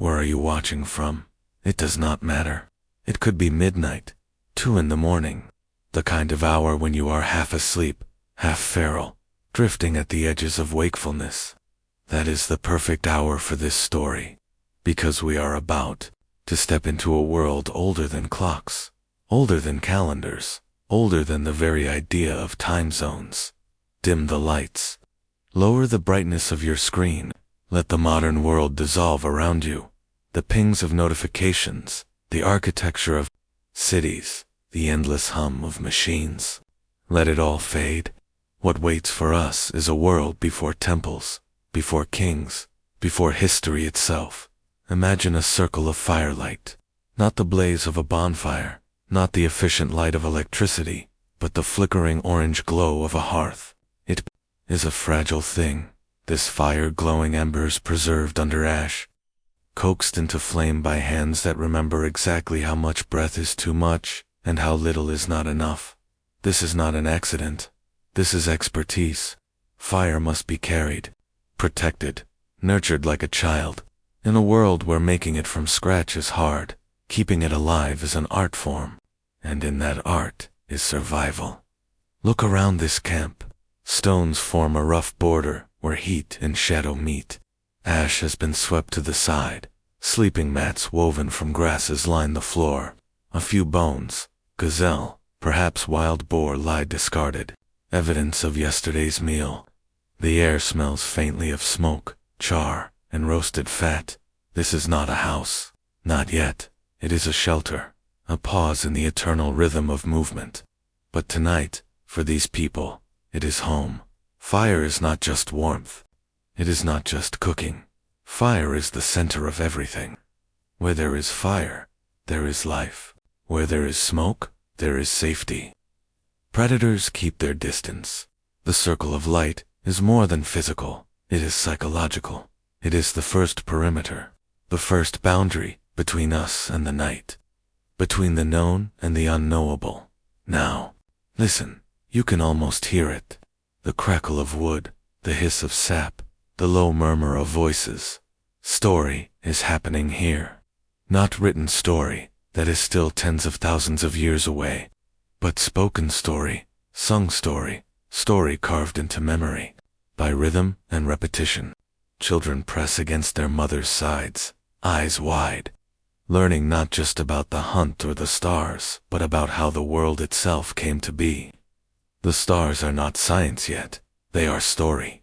Where are you watching from? It does not matter. It could be midnight, 2 in the morning, the kind of hour when you are half asleep, half feral, drifting at the edges of wakefulness. That is the perfect hour for this story, because we are about to step into a world older than clocks, older than calendars, older than the very idea of time zones. Dim the lights. Lower the brightness of your screen. Let the modern world dissolve around you. The pings of notifications, the architecture of cities, the endless hum of machines. Let it all fade. What waits for us is a world before temples, before kings, before history itself. Imagine a circle of firelight, not the blaze of a bonfire, not the efficient light of electricity, but the flickering orange glow of a hearth. It is a fragile thing, this fire glowing embers preserved under ash, coaxed into flame by hands that remember exactly how much breath is too much and how little is not enough. This is not an accident. This is expertise. Fire must be carried, protected, nurtured like a child. In a world where making it from scratch is hard, keeping it alive is an art form, and in that art is survival. Look around this camp. Stones form a rough border where heat and shadow meet. Ash has been swept to the side. Sleeping mats woven from grasses line the floor. A few bones, gazelle, perhaps wild boar, lie discarded, evidence of yesterday's meal. The air smells faintly of smoke, char, and roasted fat. This is not a house. Not yet. It is a shelter, a pause in the eternal rhythm of movement. But tonight, for these people, it is home. Fire is not just warmth. It is not just cooking. Fire is the center of everything. Where there is fire, there is life. Where there is smoke, there is safety. Predators keep their distance. The circle of light is more than physical. It is psychological. It is the first perimeter, the first boundary between us and the night, between the known and the unknowable. Now, listen. You can almost hear it. The crackle of wood, the hiss of sap, the low murmur of voices. Story is happening here. Not written story, that is still tens of thousands of years away, but spoken story, sung story, story carved into memory, by rhythm and repetition. Children press against their mother's sides, eyes wide, learning not just about the hunt or the stars, but about how the world itself came to be. The stars are not science yet, they are story.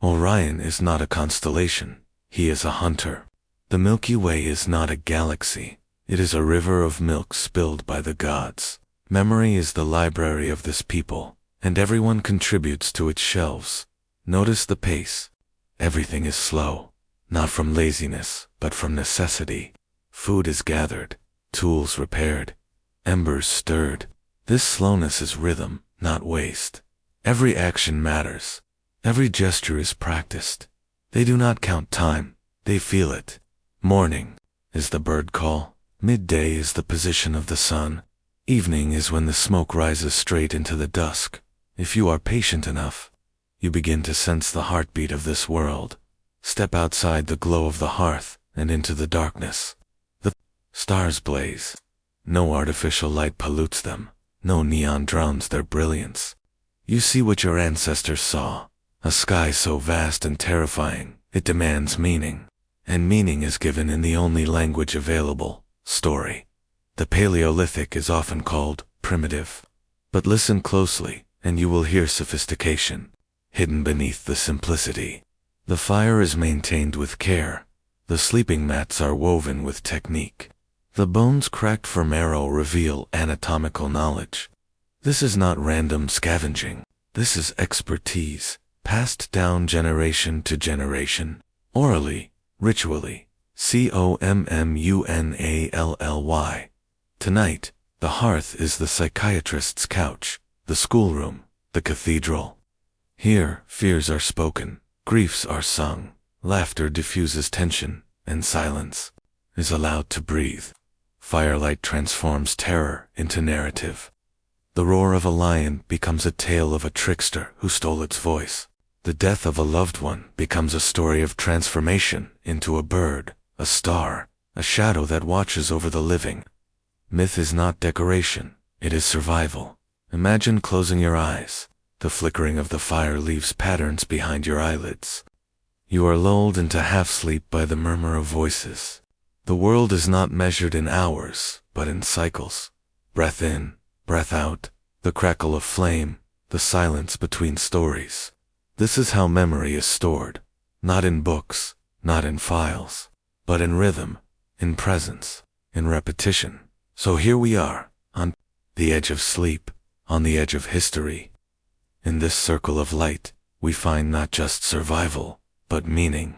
Orion is not a constellation, he is a hunter. The Milky Way is not a galaxy, it is a river of milk spilled by the gods. Memory is the library of this people, and everyone contributes to its shelves. Notice the pace. Everything is slow, not from laziness, but from necessity. Food is gathered, tools repaired, embers stirred. This slowness is rhythm, not waste. Every action matters. Every gesture is practiced. They do not count time, they feel it. Morning is the bird call. Midday is the position of the sun. Evening is when the smoke rises straight into the dusk. If you are patient enough, you begin to sense the heartbeat of this world. Step outside the glow of the hearth and into the darkness. The stars blaze. No artificial light pollutes them. No neon drowns their brilliance. You see what your ancestors saw, a sky so vast and terrifying, it demands meaning. And meaning is given in the only language available, story. The Paleolithic is often called primitive. But listen closely, and you will hear sophistication, hidden beneath the simplicity. The fire is maintained with care. The sleeping mats are woven with technique. The bones cracked for marrow reveal anatomical knowledge. This is not random scavenging. This is expertise, passed down generation to generation, orally, ritually. COMMUNALLY. Tonight, the hearth is the psychiatrist's couch, the schoolroom, the cathedral. Here, fears are spoken, griefs are sung, laughter diffuses tension, and silence is allowed to breathe. Firelight transforms terror into narrative. The roar of a lion becomes a tale of a trickster who stole its voice. The death of a loved one becomes a story of transformation into a bird, a star, a shadow that watches over the living. Myth is not decoration, it is survival. Imagine closing your eyes. The flickering of the fire leaves patterns behind your eyelids. You are lulled into half-sleep by the murmur of voices. The world is not measured in hours, but in cycles. Breath in, breath out, the crackle of flame, the silence between stories. This is how memory is stored. Not in books, not in files, but in rhythm, in presence, in repetition. So here we are, on the edge of sleep, on the edge of history. In this circle of light, we find not just survival, but meaning.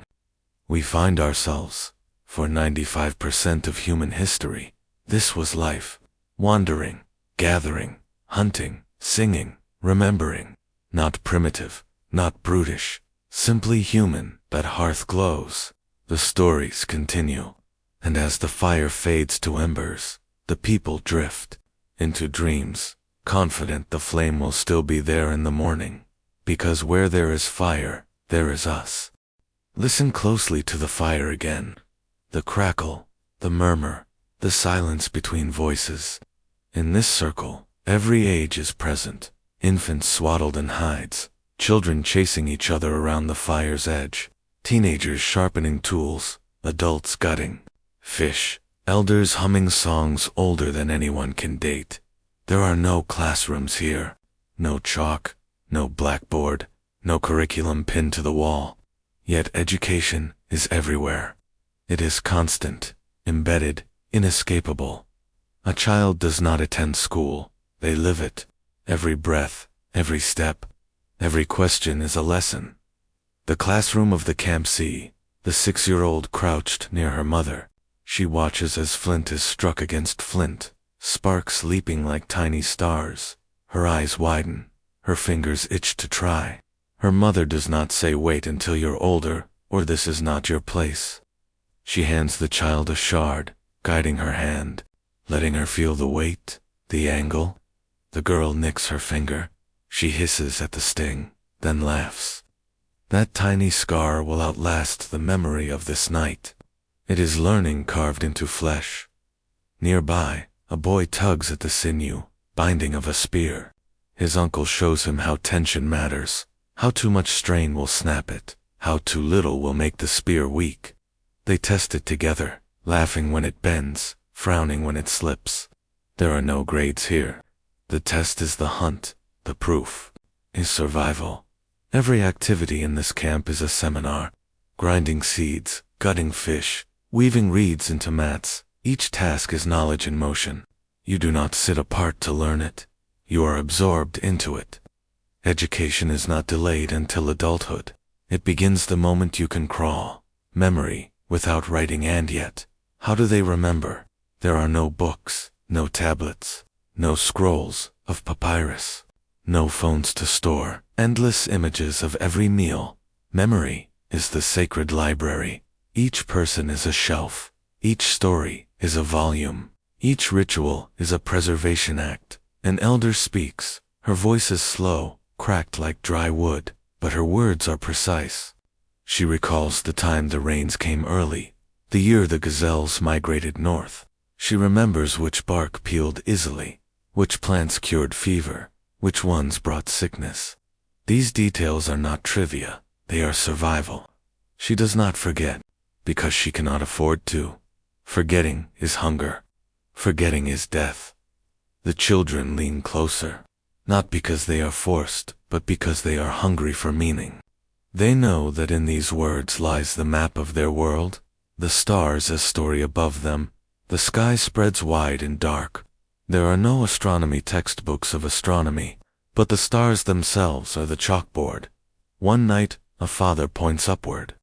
We find ourselves, for 95% of human history, this was life. Wandering, gathering, hunting, singing, remembering. Not primitive, not brutish, simply human. That hearth glows. The stories continue. And as the fire fades to embers, the people drift into dreams, confident the flame will still be there in the morning. Because where there is fire, there is us. Listen closely to the fire again. The crackle, the murmur, the silence between voices. In this circle, every age is present. Infants swaddled in hides, children chasing each other around the fire's edge, teenagers sharpening tools, adults gutting fish, elders humming songs older than anyone can date. There are no classrooms here, no chalk, no blackboard, no curriculum pinned to the wall. Yet education is everywhere. It is constant, embedded, inescapable. A child does not attend school, they live it. Every breath, every step, every question is a lesson. The classroom of the Camp C, the 6-year-old crouched near her mother. She watches as flint is struck against flint, sparks leaping like tiny stars. Her eyes widen, her fingers itch to try. Her mother does not say wait until you're older, or this is not your place. She hands the child a shard, guiding her hand, letting her feel the weight, the angle. The girl nicks her finger. She hisses at the sting, then laughs. That tiny scar will outlast the memory of this night. It is learning carved into flesh. Nearby, a boy tugs at the sinew, binding of a spear. His uncle shows him how tension matters, how too much strain will snap it, how too little will make the spear weak. They test it together, laughing when it bends, frowning when it slips. There are no grades here. The test is the hunt, the proof is survival. Every activity in this camp is a seminar. Grinding seeds, gutting fish, weaving reeds into mats. Each task is knowledge in motion. You do not sit apart to learn it. You are absorbed into it. Education is not delayed until adulthood. It begins the moment you can crawl. Memory, without writing and yet. How do they remember? There are no books, no tablets, no scrolls of papyrus, no phones to store endless images of every meal. Memory is the sacred library. Each person is a shelf. Each story is a volume. Each ritual is a preservation act. An elder speaks. Her voice is slow, cracked like dry wood, but her words are precise. She recalls the time the rains came early, the year the gazelles migrated north. She remembers which bark peeled easily, which plants cured fever, which ones brought sickness. These details are not trivia, they are survival. She does not forget, because she cannot afford to. Forgetting is hunger. Forgetting is death. The children lean closer, not because they are forced, but because they are hungry for meaning. They know that in these words lies the map of their world, the stars a story above them. The sky spreads wide and dark. There are no astronomy textbooks of astronomy, but the stars themselves are the chalkboard. One night, a father points upward.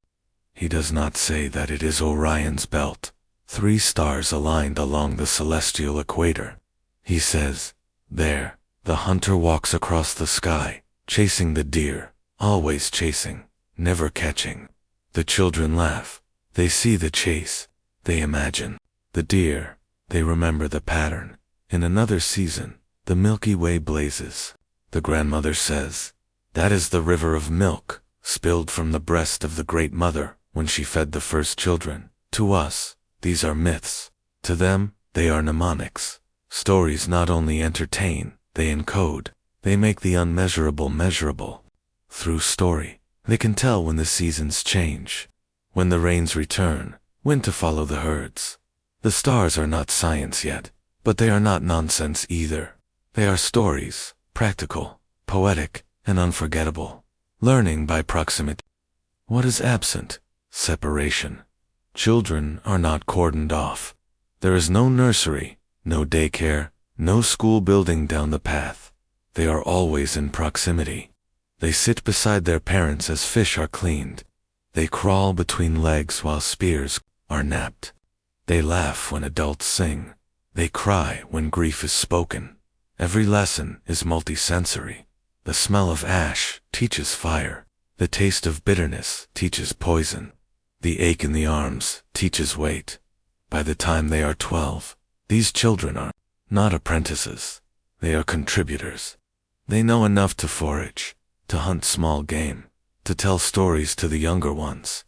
He does not say that it is Orion's belt, 3 stars aligned along the celestial equator. He says, there, the hunter walks across the sky, chasing the deer, always chasing, never catching. The children laugh. They see the chase. They imagine the deer. They remember the pattern. In another season, the Milky Way blazes. The grandmother says, that is the river of milk, spilled from the breast of the Great Mother when she fed the first children. To us, these are myths. To them, they are mnemonics. Stories not only entertain, they encode. They make the unmeasurable measurable. Through story, they can tell when the seasons change, when the rains return, when to follow the herds. The stars are not science yet, but they are not nonsense either. They are stories, practical, poetic, and unforgettable. Learning by proximity. What is absent? Separation. Children are not cordoned off. There is no nursery, no daycare, no school building down the path. They are always in proximity. They sit beside their parents as fish are cleaned. They crawl between legs while spears are napped. They laugh when adults sing. They cry when grief is spoken. Every lesson is multisensory. The smell of ash teaches fire. The taste of bitterness teaches poison. The ache in the arms teaches weight. By the time they are 12, these children are not apprentices. They are contributors. They know enough to forage, to hunt small game, to tell stories to the younger ones.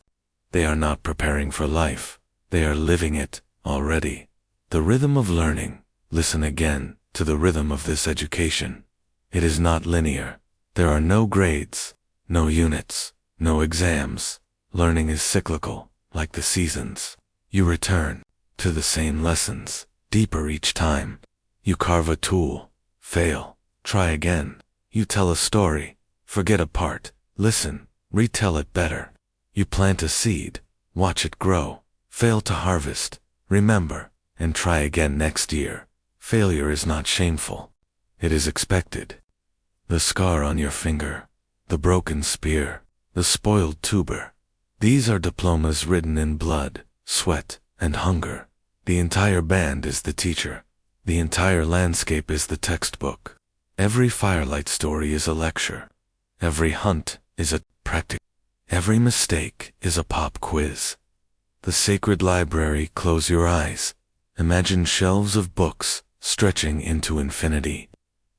They are not preparing for life. They are living it already. The rhythm of learning. Listen again to the rhythm of this education. It is not linear. There are no grades, no units, no exams. Learning is cyclical, like the seasons. You return to the same lessons, deeper each time. You carve a tool, fail, try again. You tell a story, forget a part, listen, retell it better. You plant a seed, watch it grow, fail to harvest, remember, and try again next year. Failure is not shameful. It is expected. The scar on your finger, the broken spear, the spoiled tuber. These are diplomas written in blood, sweat, and hunger. The entire band is the teacher. The entire landscape is the textbook. Every firelight story is a lecture. Every hunt is a practice. Every mistake is a pop quiz. The sacred library, close your eyes. Imagine shelves of books stretching into infinity.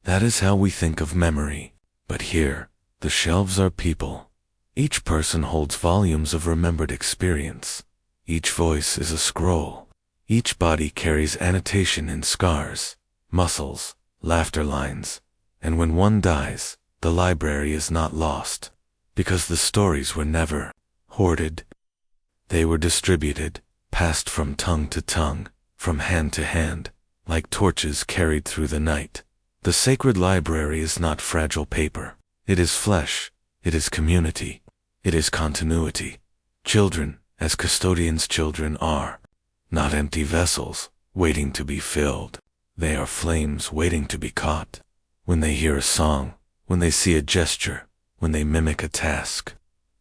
That is how we think of memory. But here, the shelves are people. Each person holds volumes of remembered experience. Each voice is a scroll. Each body carries annotation in scars, muscles, laughter lines. And when one dies, the library is not lost, because the stories were never hoarded. They were distributed, passed from tongue to tongue, from hand to hand, like torches carried through the night. The sacred library is not fragile paper. It is flesh. It is community. It is continuity. Children, as custodians children are, not empty vessels, waiting to be filled. They are flames waiting to be caught. When they hear a song, when they see a gesture, when they mimic a task,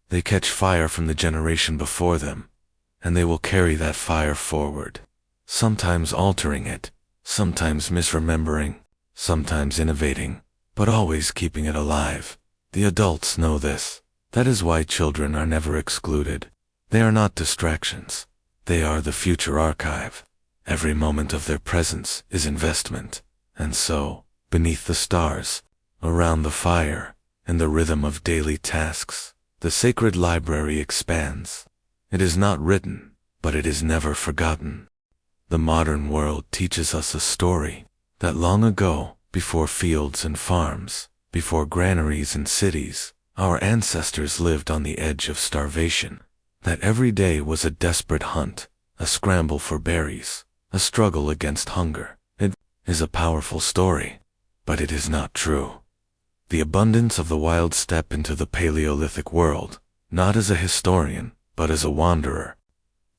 they catch fire from the generation before them, and they will carry that fire forward, sometimes altering it, sometimes misremembering, sometimes innovating, but always keeping it alive. The adults know this. That is why children are never excluded. They are not distractions. They are the future archive. Every moment of their presence is investment. And so, beneath the stars, around the fire, in the rhythm of daily tasks, the sacred library expands. It is not written, but it is never forgotten. The modern world teaches us a story that long ago, before fields and farms, before granaries and cities, our ancestors lived on the edge of starvation. That every day was a desperate hunt, a scramble for berries, a struggle against hunger. It is a powerful story, but it is not true. The abundance of the wild steppe into the Paleolithic world, not as a historian, but as a wanderer.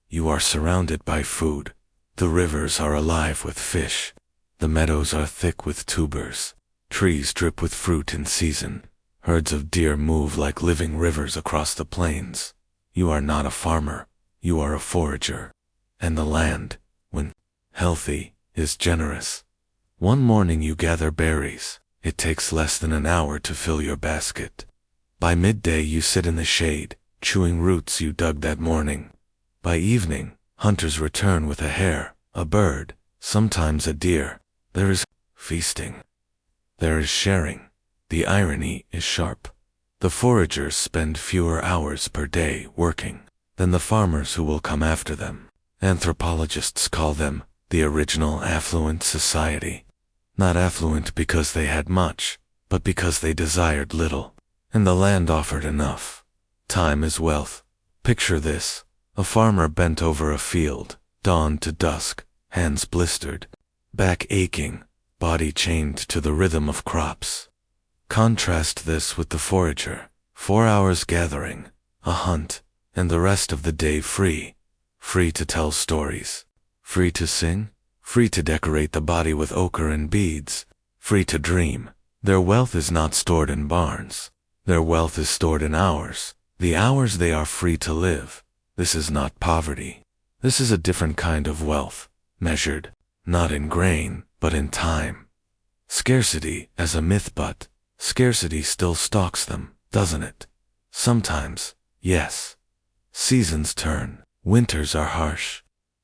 You are surrounded by food. The rivers are alive with fish. The meadows are thick with tubers. Trees drip with fruit in season. Herds of deer move like living rivers across the plains. You are not a farmer. You are a forager. And the land, when healthy, is generous. One morning you gather berries. It takes less than an hour to fill your basket. By midday you sit in the shade, chewing roots you dug that morning. By evening, hunters return with a hare, a bird, sometimes a deer. There is feasting. There is sharing. The irony is sharp. The foragers spend fewer hours per day working than the farmers who will come after them. Anthropologists call them the original affluent society. Not affluent because they had much, but because they desired little, and the land offered enough. Time is wealth. Picture this: a farmer bent over a field, dawn to dusk, hands blistered, back aching, body chained to the rhythm of crops. Contrast this with the forager, 4 hours gathering, a hunt, and the rest of the day free. Free to tell stories, free to sing, free to decorate the body with ochre and beads, free to dream. Their wealth is not stored in barns. Their wealth is stored in hours, the hours they are free to live. This is not poverty. This is a different kind of wealth, measured, not in grain, but in time. Scarcity as a myth, but scarcity still stalks them, doesn't it? Sometimes, yes. Seasons turn. Winters are harsh.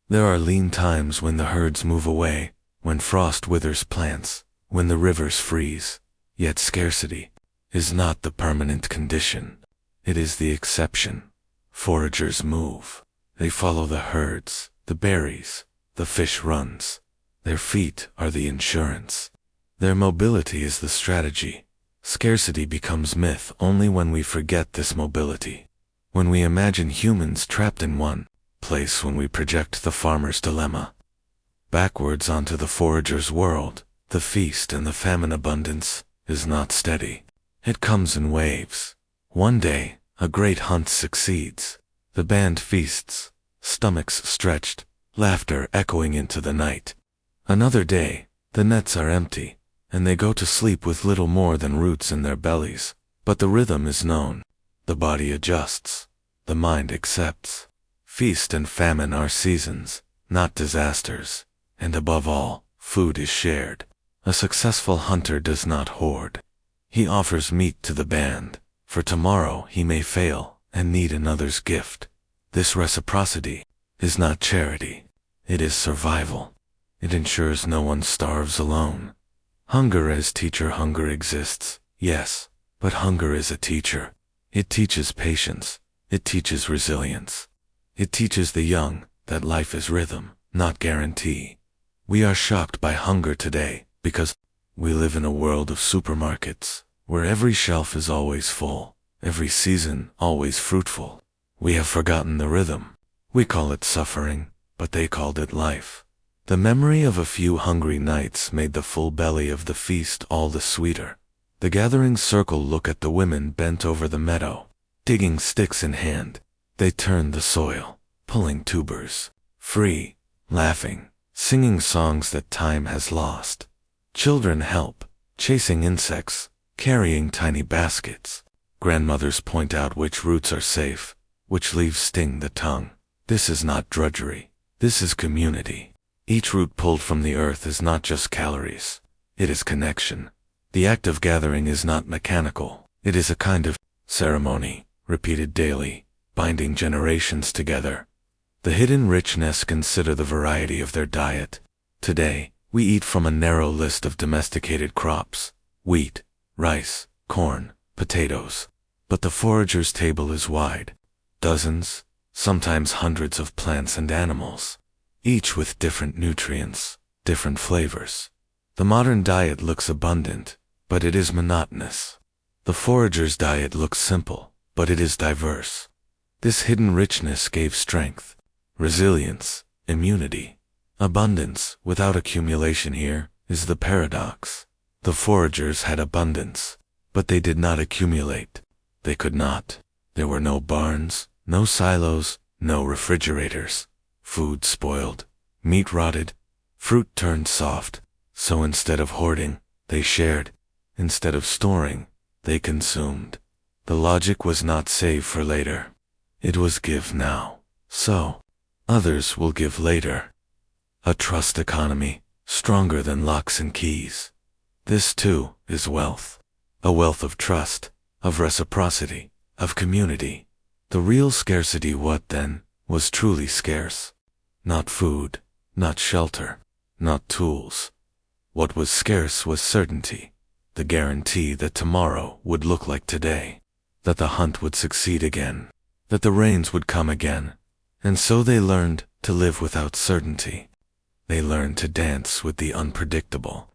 There are lean times when the herds move away, when frost withers plants, when the rivers freeze. Yet scarcity is not the permanent condition. It is the exception. Foragers move. They follow the herds, the berries, the fish runs. Their feet are the insurance. Their mobility is the strategy. Scarcity becomes myth only when we forget this mobility. When we imagine humans trapped in one place, when we project the farmer's dilemma backwards onto the forager's world, the feast and the famine abundance is not steady. It comes in waves. One day, a great hunt succeeds. The band feasts, stomachs stretched, laughter echoing into the night. Another day, the nets are empty, and they go to sleep with little more than roots in their bellies. But the rhythm is known. The body adjusts. The mind accepts. Feast and famine are seasons, not disasters. And above all, food is shared. A successful hunter does not hoard. He offers meat to the band, for tomorrow he may fail and need another's gift. This reciprocity is not charity. It is survival. It ensures no one starves alone. Hunger as teacher. Hunger exists, yes, but hunger is a teacher. It teaches patience. It teaches resilience. It teaches the young that life is rhythm, not guarantee. We are shocked by hunger today because we live in a world of supermarkets where every shelf is always full, every season always fruitful. We have forgotten the rhythm. We call it suffering, but they called it life. The memory of a few hungry nights made the full belly of the feast all the sweeter. The gathering circle look at the women bent over the meadow, digging sticks in hand. They turn the soil, pulling tubers, free, laughing, singing songs that time has lost. Children help, chasing insects, carrying tiny baskets. Grandmothers point out which roots are safe, which leaves sting the tongue. This is not drudgery. This is community. Each root pulled from the earth is not just calories. It is connection. The act of gathering is not mechanical. It is a kind of ceremony, repeated daily, binding generations together. The hidden richness. Consider the variety of their diet. Today, we eat from a narrow list of domesticated crops: wheat, rice, corn, potatoes. But the forager's table is wide. Dozens, sometimes hundreds of plants and animals, each with different nutrients, different flavors. The modern diet looks abundant, but it is monotonous. The forager's diet looks simple, but it is diverse. This hidden richness gave strength, resilience, immunity. Abundance without accumulation here is the paradox. The foragers had abundance, but they did not accumulate. They could not. There were no barns, no silos, no refrigerators. Food spoiled, meat rotted, fruit turned soft. So instead of hoarding, they shared. Instead of storing, they consumed. The logic was not save for later. It was give now. So, others will give later. A trust economy, stronger than locks and keys. This too is wealth. A wealth of trust, of reciprocity, of community. The real scarcity, what then, was truly scarce? Not food, not shelter, not tools. What was scarce was certainty, the guarantee that tomorrow would look like today, that the hunt would succeed again, that the rains would come again. And so they learned to live without certainty. They learned to dance with the unpredictable.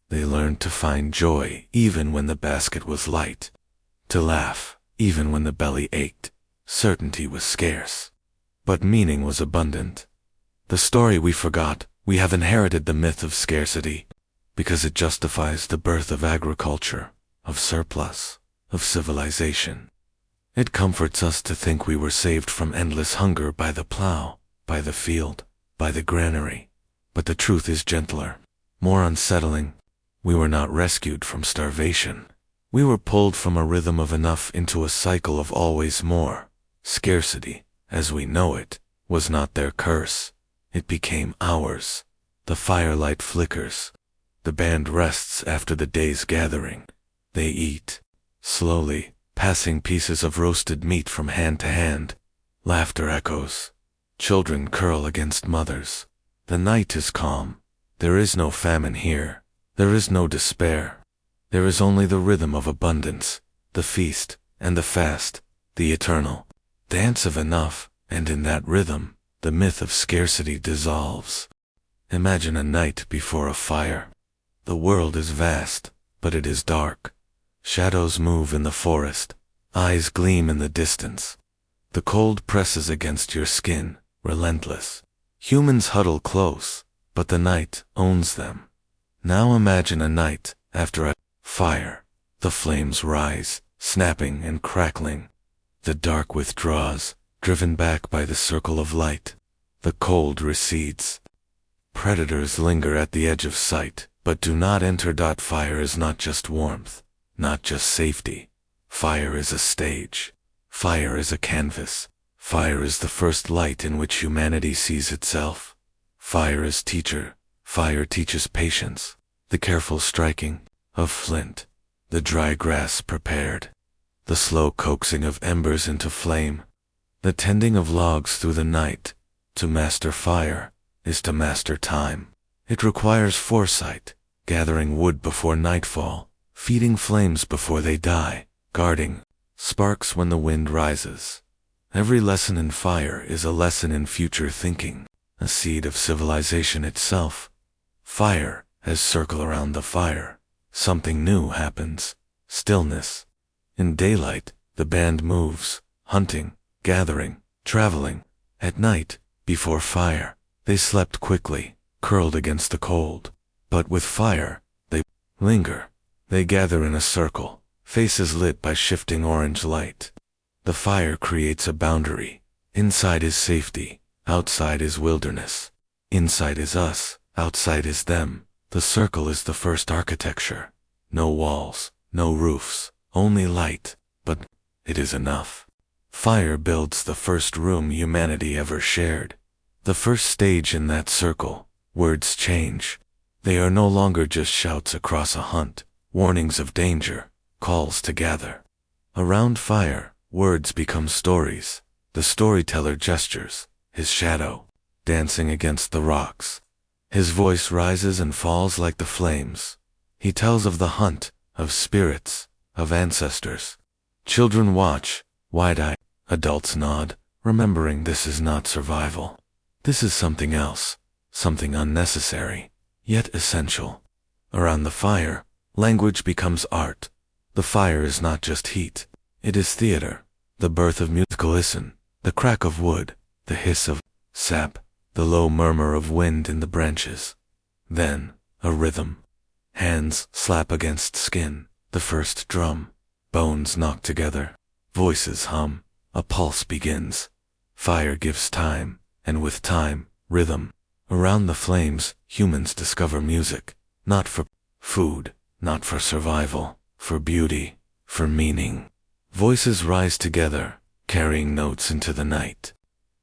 They learned to find joy even when the basket was light, to laugh even when the belly ached. Certainty was scarce, but meaning was abundant. The story we forgot, we have inherited the myth of scarcity, because it justifies the birth of agriculture, of surplus, of civilization. It comforts us to think we were saved from endless hunger by the plow, by the field, by the granary. But the truth is gentler, more unsettling. We were not rescued from starvation. We were pulled from a rhythm of enough into a cycle of always more. Scarcity, as we know it, was not their curse. It became ours. The firelight flickers. The band rests after the day's gathering. They eat, slowly, passing pieces of roasted meat from hand to hand. Laughter echoes. Children curl against mothers. The night is calm. There is no famine here. There is no despair. There is only the rhythm of abundance, the feast and the fast, the eternal dance of enough, and in that rhythm, the myth of scarcity dissolves. Imagine a night before a fire. The world is vast, but it is dark. Shadows move in the forest. Eyes gleam in the distance. The cold presses against your skin, relentless. Humans huddle close, but the night owns them. Now imagine a night after a fire. The flames rise, snapping and crackling. The dark withdraws, driven back by the circle of light. The cold recedes. Predators linger at the edge of sight, but do not enter. Fire is not just warmth, not just safety. Fire is a stage. Fire is a canvas. Fire is the first light in which humanity sees itself. Fire is teacher. Fire teaches patience, the careful striking of flint, the dry grass prepared, the slow coaxing of embers into flame, the tending of logs through the night. To master fire is to master time. It requires foresight, gathering wood before nightfall, feeding flames before they die, guarding sparks when the wind rises. Every lesson in fire is a lesson in future thinking, a seed of civilization itself. Fire has circle around the fire. Something new happens. Stillness. In daylight, the band moves, hunting, gathering, traveling. At night, before fire, they slept quickly, curled against the cold. But with fire, they linger. They gather in a circle, faces lit by shifting orange light. The fire creates a boundary. Inside is safety, outside is wilderness. Inside is us, outside is them. The circle is the first architecture. No walls, no roofs, only light, but it is enough. Fire builds the first room humanity ever shared. The first stage in that circle. Words change. They are no longer just shouts across a hunt, warnings of danger, calls to gather. Around fire, words become stories. The storyteller gestures, his shadow, dancing against the rocks. His voice rises and falls like the flames. He tells of the hunt, of spirits, of ancestors. Children watch, wide-eyed. Adults nod, remembering this is not survival. This is something else, something unnecessary, yet essential. Around the fire, language becomes art. The fire is not just heat, it is theater, the birth of music. Listen, the crack of wood, the hiss of sap, the low murmur of wind in the branches. Then, a rhythm. Hands slap against skin, the first drum. Bones knock together, voices hum, a pulse begins. Fire gives time, and with time, rhythm. Around the flames, humans discover music, not for food, not for survival, for beauty, for meaning. Voices rise together, carrying notes into the night.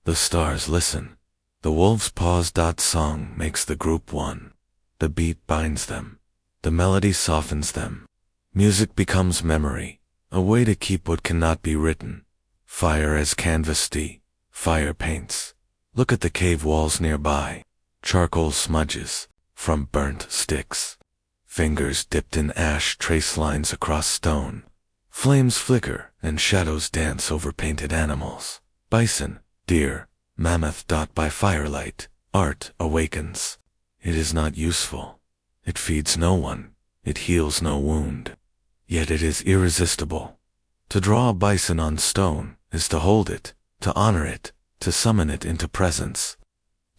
The stars listen. The wolves pause. Song makes the group one. The beat binds them. The melody softens them. Music becomes memory, a way to keep what cannot be written. Fire as canvas. Fire paints. Look at the cave walls nearby. Charcoal smudges from burnt sticks. Fingers dipped in ash trace lines across stone. Flames flicker and shadows dance over painted animals. Bison, deer, Mammoth. By firelight, art awakens. It is not useful. It feeds no one. It heals no wound. Yet it is irresistible. To draw a bison on stone is to hold it, to honor it, to summon it into presence.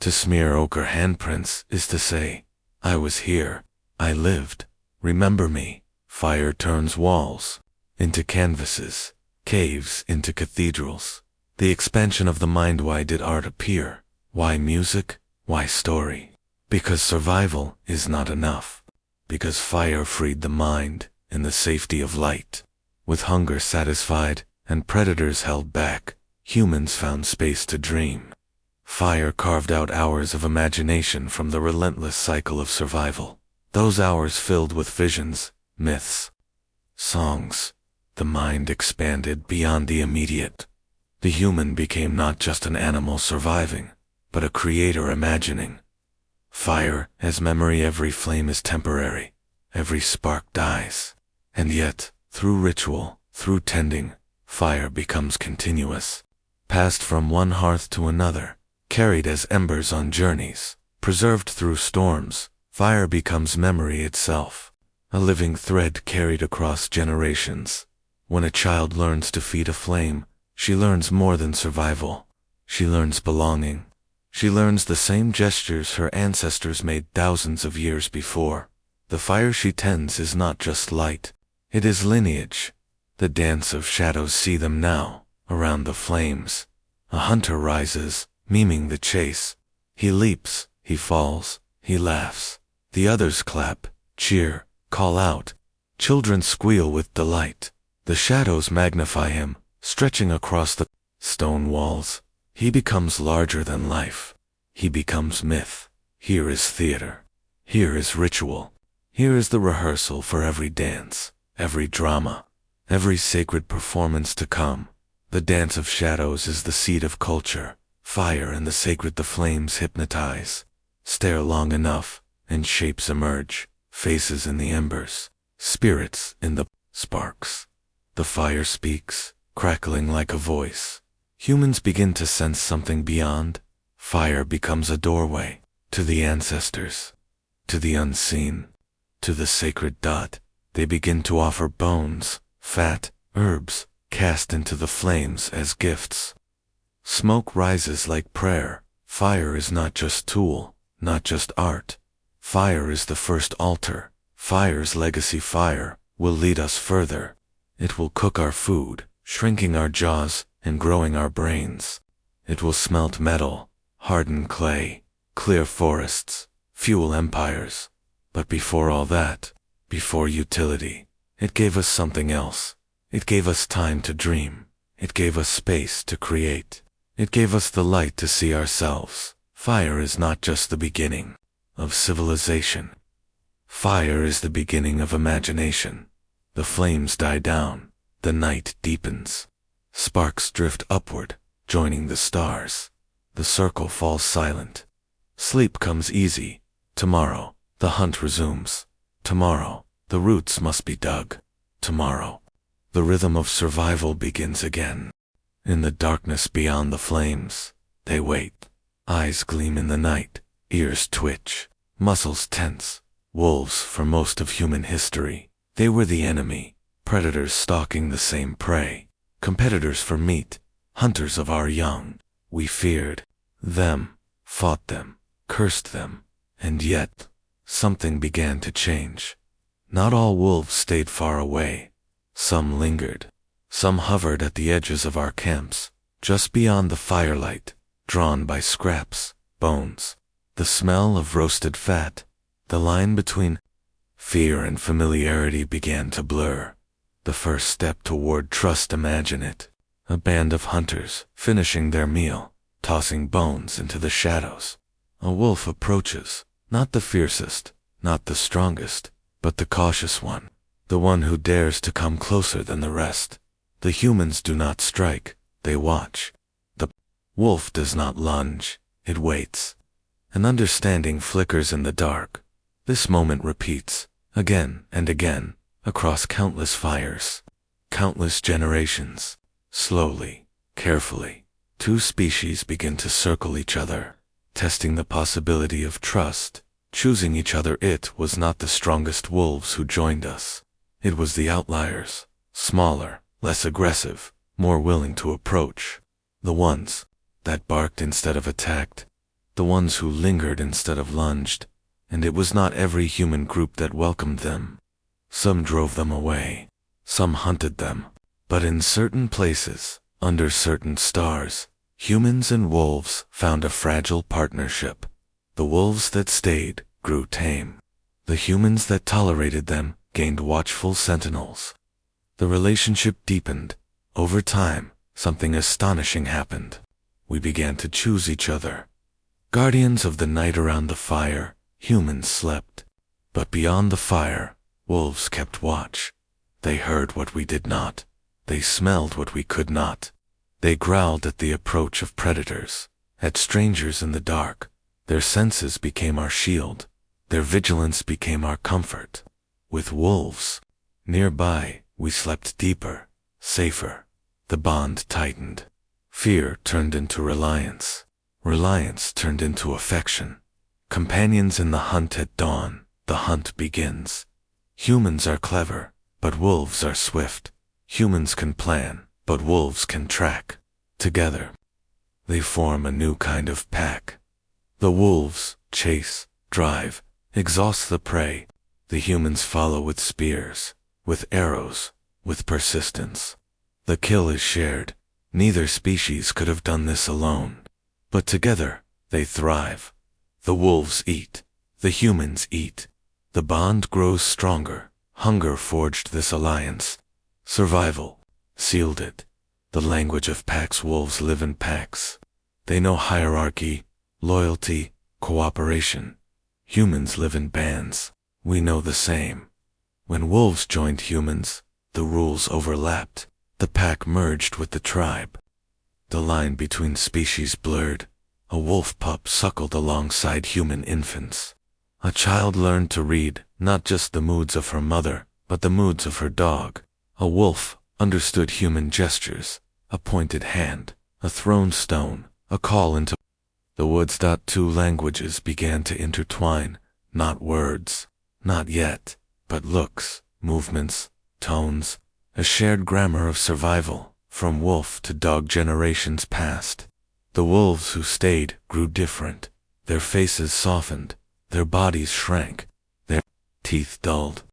To smear ochre handprints is to say, I was here, I lived, remember me. Fire turns walls into canvases, caves into cathedrals. The expansion of the mind. Why did art appear? Why music? Why story? Because survival is not enough. Because fire freed the mind in the safety of light. With hunger satisfied and predators held back, humans found space to dream. Fire carved out hours of imagination from the relentless cycle of survival. Those hours filled with visions, myths, songs. The mind expanded beyond the immediate. The human became not just an animal surviving, but a creator imagining. Fire has memory. Every flame is temporary. Every spark dies. And yet, through ritual, through tending, fire becomes continuous. Passed from one hearth to another, carried as embers on journeys, preserved through storms, fire becomes memory itself. A living thread carried across generations. When a child learns to feed a flame, she learns more than survival. She learns belonging. She learns the same gestures her ancestors made thousands of years before. The fire she tends is not just light. It is lineage. The dance of shadows. See them now, around the flames. A hunter rises, miming the chase. He leaps, he falls, he laughs. The others clap, cheer, call out. Children squeal with delight. The shadows magnify him, stretching across the stone walls. He becomes larger than life. He becomes myth. Here is theater. Here is ritual. Here is the rehearsal for every dance, every drama, every sacred performance to come. The dance of shadows is the seed of culture. Fire and the sacred. The flames hypnotize. Stare long enough, and shapes emerge. Faces in the embers, spirits in the sparks. The fire speaks, crackling like a voice. Humans begin to sense something beyond. Fire becomes a doorway to the ancestors, to the unseen, to the sacred. They begin to offer bones, fat, herbs, cast into the flames as gifts. Smoke rises like prayer. Fire is not just tool, not just art. Fire is the first altar. Fire's legacy. Fire will lead us further. It will cook our food, shrinking our jaws and growing our brains. It will smelt metal, harden clay, clear forests, fuel empires. But before all that, before utility, it gave us something else. It gave us time to dream. It gave us space to create. It gave us the light to see ourselves. Fire is not just the beginning of civilization. Fire is the beginning of imagination. The flames die down. The night deepens. Sparks drift upward, joining the stars. The circle falls silent. Sleep comes easy. Tomorrow, the hunt resumes. Tomorrow, the roots must be dug. Tomorrow, the rhythm of survival begins again. In the darkness beyond the flames, they wait. Eyes gleam in the night, ears twitch, muscles tense. Wolves for most of human history. They were the enemy, predators stalking the same prey, competitors for meat, hunters of our young. We feared them, fought them, cursed them, and yet, something began to change. Not all wolves stayed far away. Some lingered. Some hovered at the edges of our camps, just beyond the firelight, drawn by scraps, bones, the smell of roasted fat. The line between fear and familiarity began to blur. The first step toward trust. Imagine it. A band of hunters, finishing their meal, tossing bones into the shadows. A wolf approaches, not the fiercest, not the strongest, but the cautious one, the one who dares to come closer than the rest. The humans do not strike, they watch. The wolf does not lunge, it waits. An understanding flickers in the dark. This moment repeats, again and again, across countless fires, countless generations. Slowly, carefully, Two species begin to circle each other, testing the possibility of trust, choosing each other. It was not the strongest wolves who joined us. It was the outliers, smaller, less aggressive, more willing to approach. The ones that barked instead of attacked, the ones who lingered instead of lunged, and it was not every human group that welcomed them. Some drove them away, some hunted them, but in certain places, under certain stars, humans and wolves found a fragile partnership. The wolves that stayed grew tame. The humans that tolerated them gained watchful sentinels. The relationship deepened. Over time, something astonishing happened. We began to choose each other. Guardians of the night around the fire, humans slept. But beyond the fire, wolves kept watch. They heard what we did not. They smelled what we could not. They growled at the approach of predators, at strangers in the dark. Their senses became our shield. Their vigilance became our comfort. With wolves nearby, we slept deeper, safer. The bond tightened. Fear turned into reliance. Reliance turned into affection. Companions in the hunt at dawn. The hunt begins. Humans are clever, but wolves are swift. Humans can plan, but wolves can track. Together, they form a new kind of pack. The wolves chase, drive, exhaust the prey. The humans follow with spears, with arrows, with persistence. The kill is shared. Neither species could have done this alone. But together, they thrive. The wolves eat. The humans eat. The bond grows stronger. Hunger forged this alliance. Survival sealed it. The language of packs. Wolves live in packs. They know hierarchy, loyalty, cooperation. Humans live in bands. We know the same. When wolves joined humans, the rules overlapped. The pack merged with the tribe. The line between species blurred. A wolf pup suckled alongside human infants. A child learned to read not just the moods of her mother, but the moods of her dog. A wolf understood human gestures, a pointed hand, a thrown stone, a call into the woods. Two languages began to intertwine, not words, not yet, but looks, movements, tones, a shared grammar of survival. From wolf to dog generations passed. The wolves who stayed grew different. Their faces softened, their bodies shrank, their teeth dulled.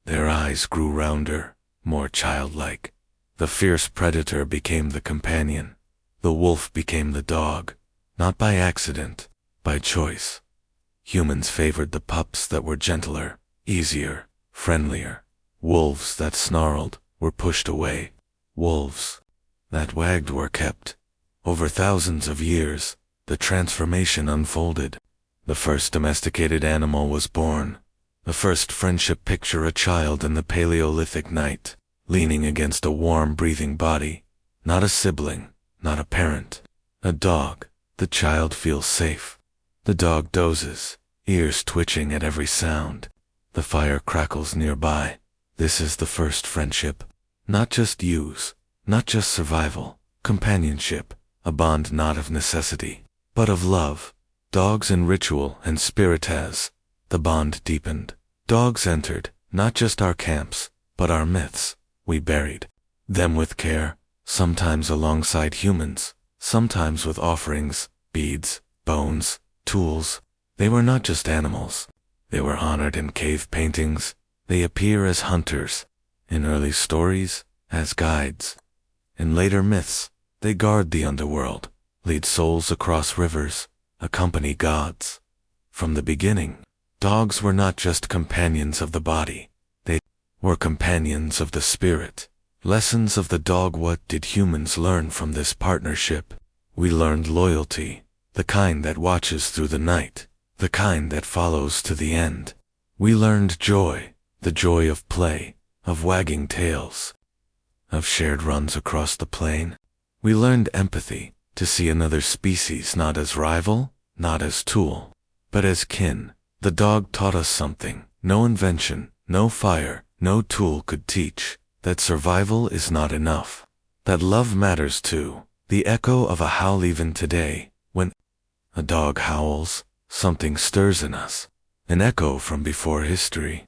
Their eyes grew rounder, more childlike. The fierce predator became the companion. The wolf became the dog, not by accident, by choice. Humans favored the pups that were gentler, easier, friendlier. Wolves that snarled were pushed away. Wolves that wagged were kept. Over thousands of years, the transformation unfolded. The first domesticated animal was born. The first friendship. Picture a child in the Paleolithic night, leaning against a warm breathing body. Not a sibling, not a parent. A dog. The child feels safe. The dog dozes, ears twitching at every sound. The fire crackles nearby. This is the first friendship. Not just use, not just survival, companionship, a bond not of necessity, but of love. Dogs in ritual and spiritas. The bond deepened. Dogs entered, not just our camps, but our myths. We buried them with care, sometimes alongside humans, sometimes with offerings, beads, bones, tools. They were not just animals. They were honored in cave paintings. They appear as hunters. In early stories, as guides. In later myths, they guard the underworld, lead souls across rivers, accompany gods. From the beginning, dogs were not just companions of the body. They were companions of the spirit. Lessons of the dog. What did humans learn from this partnership? We learned loyalty, the kind that watches through the night, the kind that follows to the end. We learned joy, the joy of play, of wagging tails, of shared runs across the plain. We learned empathy, to see another species not as rival, not as tool, but as kin. The dog taught us something no invention, no fire, no tool could teach, that survival is not enough, that love matters too, The echo of a howl even today. When a dog howls, something stirs in us. An echo from before history.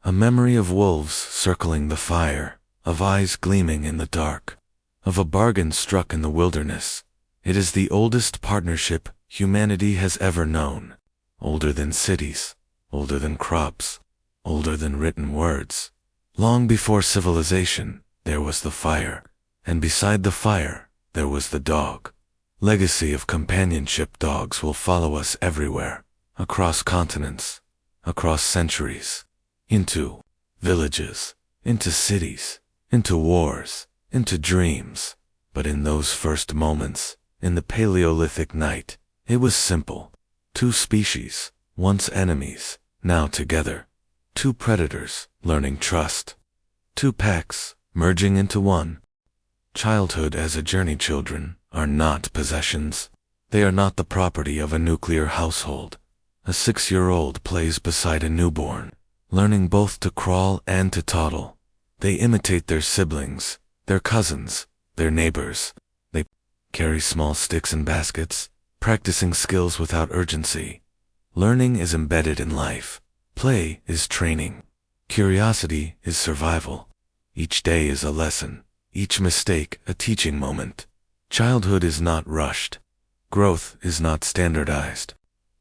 A memory of wolves circling the fire, of eyes gleaming in the dark, of a bargain struck in the wilderness. It is the oldest partnership humanity has ever known. Older than cities, older than crops, older than written words. Long before civilization, there was the fire, and beside the fire, there was the dog. Legacy of companionship. Dogs will follow us everywhere, across continents, across centuries, into villages, into cities, into wars, into dreams. But in those first moments, in the Paleolithic night, it was simple. Two species, once enemies, now together. Two predators, learning trust. Two packs, merging into one. Childhood as a journey. Children are not possessions. They are not the property of a nuclear household. A 6-year-old plays beside a newborn, learning both to crawl and to toddle. They imitate their siblings, their cousins, their neighbors. They carry small sticks and baskets, practicing skills without urgency. Learning is embedded in life. Play is training. Curiosity is survival. Each day is a lesson. Each mistake a teaching moment. Childhood is not rushed. Growth is not standardized.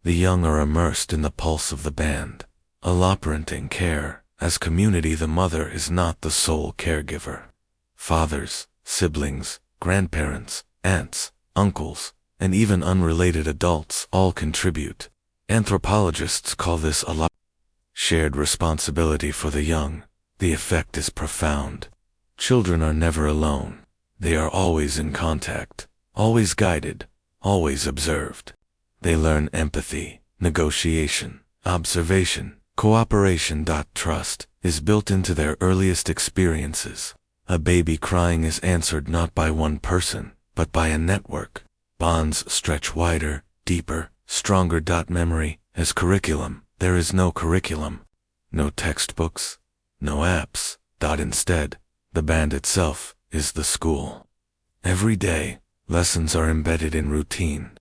The young are immersed in the pulse of the band, parenting care. As community, the mother is not the sole caregiver. Fathers, siblings, grandparents, aunts, uncles, and even unrelated adults all contribute. Anthropologists call this a shared responsibility for the young. The effect is profound. Children are never alone. They are always in contact, always guided, always observed. They learn empathy, negotiation, observation, cooperation. Trust is built into their earliest experiences. A baby crying is answered not by one person, but by a network. Bonds stretch wider, deeper, stronger. Memory as curriculum. There is no curriculum, no textbooks, no apps. Instead, the band itself is the school. Every day, lessons are embedded in routine.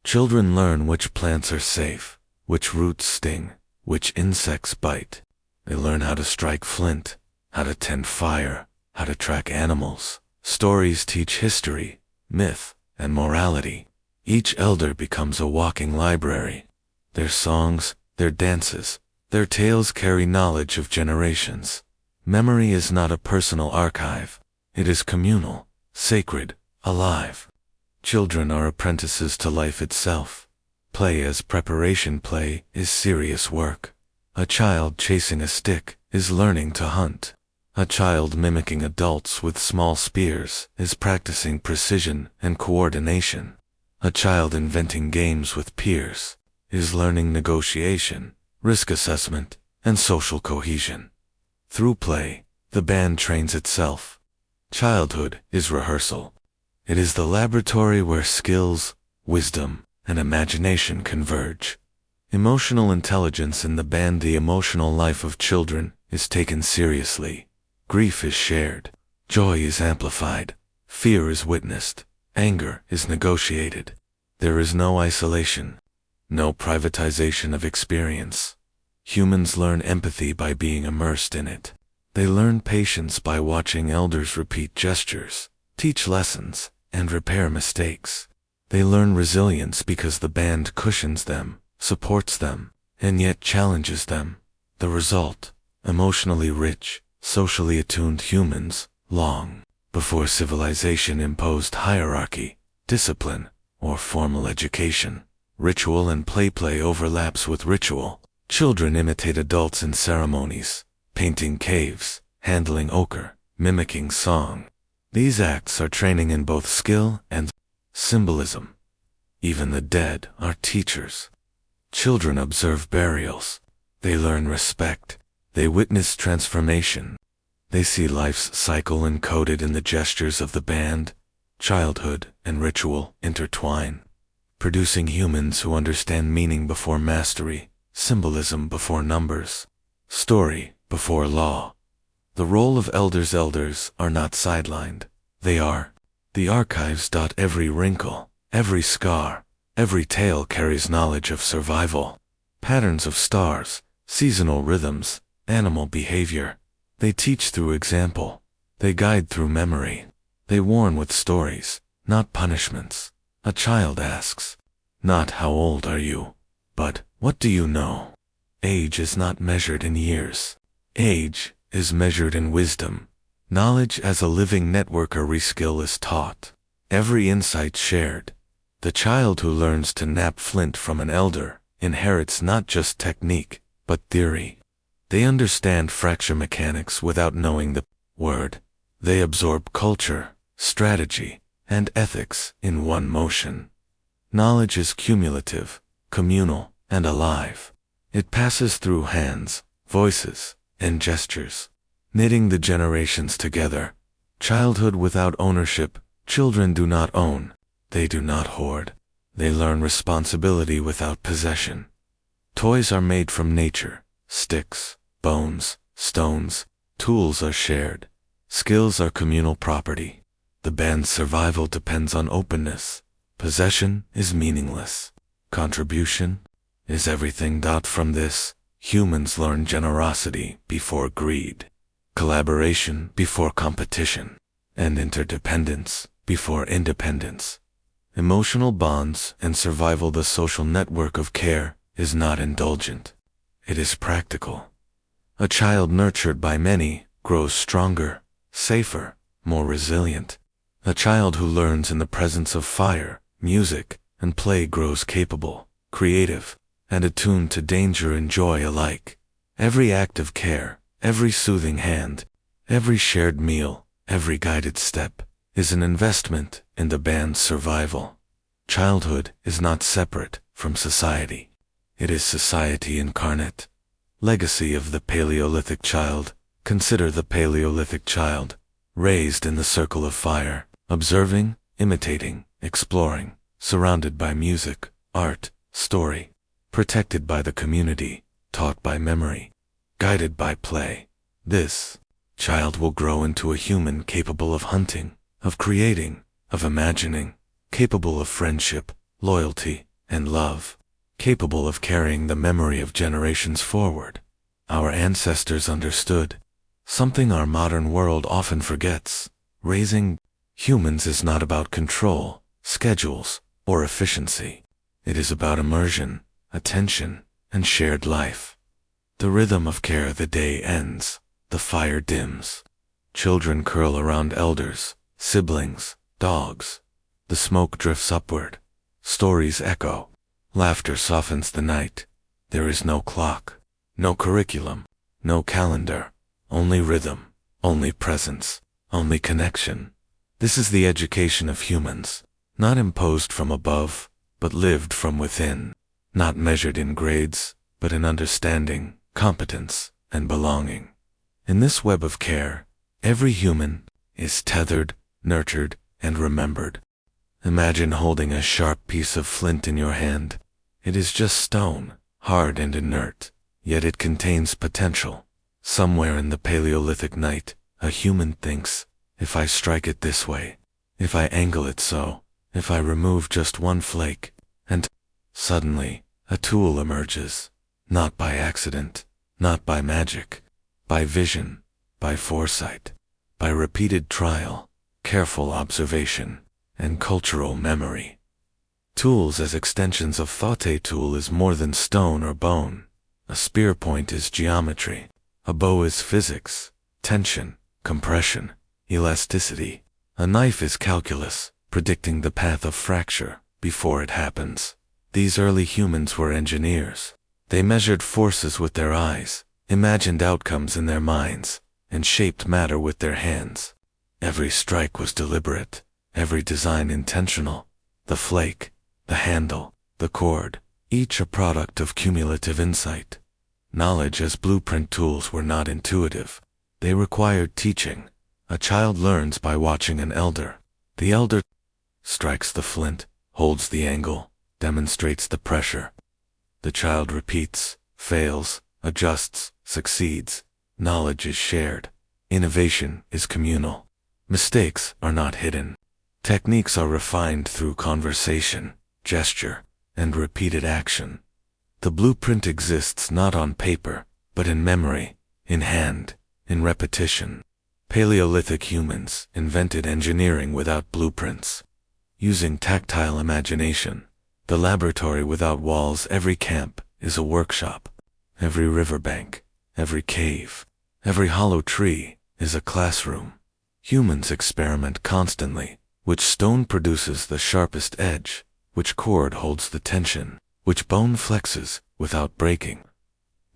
Children learn which plants are safe, which roots sting, which insects bite. They learn how to strike flint, how to tend fire, how to track animals. Stories teach history, myth, and morality. Each elder becomes a walking library. Their songs, their dances, their tales carry knowledge of generations. Memory is not a personal archive. It is communal, sacred, alive. Children are apprentices to life itself. Play as preparation. Play is serious work. A child chasing a stick is learning to hunt. A child mimicking adults with small spears is practicing precision and coordination. A child inventing games with peers is learning negotiation, risk assessment, and social cohesion. Through play, the band trains itself. Childhood is rehearsal. It is the laboratory where skills, wisdom, and imagination converge. Emotional intelligence in the band. The emotional life of children is taken seriously. Grief is shared. Joy is amplified. Fear is witnessed. Anger is negotiated. There is no isolation. No privatization of experience. Humans learn empathy by being immersed in it. They learn patience by watching elders repeat gestures, teach lessons, and repair mistakes. They learn resilience because the band cushions them, supports them, and yet challenges them. The result, emotionally rich, socially attuned humans, long before civilization imposed hierarchy, discipline, or formal education. Ritual and play overlaps with ritual. Children imitate adults in ceremonies, painting caves, handling ochre, mimicking song. These acts are training in both skill and symbolism. Even the dead are teachers. Children observe burials. They learn respect. They witness transformation. They see life's cycle encoded in the gestures of the band. Childhood and ritual intertwine, producing humans who understand meaning before mastery, symbolism before numbers, story before law. The role of elders are not sidelined. They are The archives dot every wrinkle, every scar, every tale carries knowledge of survival. Patterns of stars, seasonal rhythms, animal behavior. They teach through example. They guide through memory. They warn with stories, not punishments. A child asks, not how old are you, but what do you know? Age is not measured in years. Age is measured in wisdom. Knowledge as a living network or reskill is taught. Every insight shared. The child who learns to nap flint from an elder inherits not just technique, but theory. They understand fracture mechanics without knowing the word. They absorb culture, strategy, and ethics in one motion. Knowledge is cumulative, communal, and alive. It passes through hands, voices, and gestures, knitting the generations together. Childhood without ownership. Children do not own. They do not hoard. They learn responsibility without possession. Toys are made from nature. Sticks, bones, stones, tools are shared. Skills are communal property. The band's survival depends on openness. Possession is meaningless. Contribution is everything. From this, humans learn generosity before greed, collaboration before competition, and interdependence before independence. Emotional bonds and survival. The social network of care is not indulgent. It is practical. A child nurtured by many grows stronger, safer, more resilient. A child who learns in the presence of fire, music, and play grows capable, creative, and attuned to danger and joy alike. Every act of care, every soothing hand, every shared meal, every guided step, is an investment in the band's survival. Childhood is not separate from society. It is society incarnate. Legacy of the Paleolithic child. Consider the Paleolithic child, raised in the circle of fire, observing, imitating, exploring, surrounded by music, art, story, protected by the community, taught by memory, guided by play. This child will grow into a human capable of hunting, of creating, of imagining, capable of friendship, loyalty, and love, capable of carrying the memory of generations forward. Our ancestors understood something our modern world often forgets. Raising humans is not about control, schedules, or efficiency. It is about immersion, attention, and shared life. The rhythm of care. The day ends, the fire dims. Children curl around elders, siblings, dogs. The smoke drifts upward. Stories echo. Laughter softens the night. There is no clock, no curriculum, no calendar, only rhythm, only presence, only connection. This is the education of humans, not imposed from above, but lived from within, not measured in grades, but in understanding, competence, and belonging. In this web of care, every human is tethered, nurtured, and remembered. Imagine holding a sharp piece of flint in your hand. It is just stone, hard and inert, yet it contains potential. Somewhere in the Paleolithic night, a human thinks, if I strike it this way, if I angle it so, if I remove just one flake, and suddenly, a tool emerges, not by accident, not by magic, by vision, by foresight, by repeated trial, careful observation, and cultural memory. Tools as extensions of thought. A tool is more than stone or bone. A spear point is geometry. A bow is physics, tension, compression, elasticity. A knife is calculus, predicting the path of fracture before it happens. These early humans were engineers. They measured forces with their eyes, imagined outcomes in their minds, and shaped matter with their hands. Every strike was deliberate, every design intentional. The flake, the handle, the cord, each a product of cumulative insight. Knowledge as blueprint tools were not intuitive. They required teaching. A child learns by watching an elder. The elder strikes the flint, holds the angle, demonstrates the pressure. The child repeats, fails, adjusts, succeeds. Knowledge is shared. Innovation is communal. Mistakes are not hidden. Techniques are refined through conversation, gesture, and repeated action. The blueprint exists not on paper, but in memory, in hand, in repetition. Paleolithic humans invented engineering without blueprints. Using tactile imagination, the laboratory without walls, every camp is a workshop. Every riverbank, every cave, every hollow tree is a classroom. Humans experiment constantly. Which stone produces the sharpest edge? Which cord holds the tension? Which bone flexes without breaking?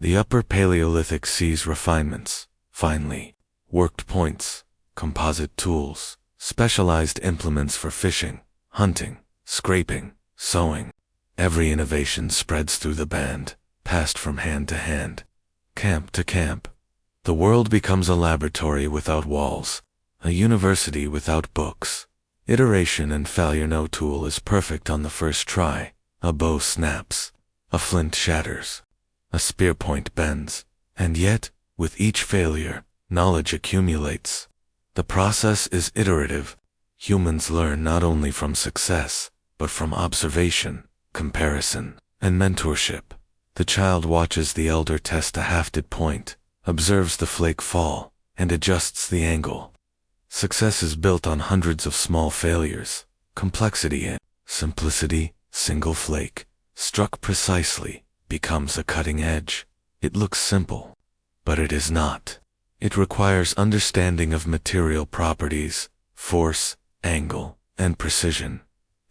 The Upper Paleolithic sees refinements, finely worked points, composite tools, specialized implements for fishing, hunting, scraping, sewing. Every innovation spreads through the band, passed from hand to hand, camp to camp. The world becomes a laboratory without walls, a university without books. Iteration and failure. No tool is perfect on the first try. A bow snaps, a flint shatters, a spear point bends, and yet, with each failure, knowledge accumulates. The process is iterative. Humans learn not only from success, but from observation, comparison, and mentorship. The child watches the elder test a hafted point, observes the flake fall, and adjusts the angle. Success is built on hundreds of small failures. Complexity and simplicity, single flake, struck precisely, becomes a cutting edge. It looks simple, but it is not. It requires understanding of material properties, force, angle, and precision.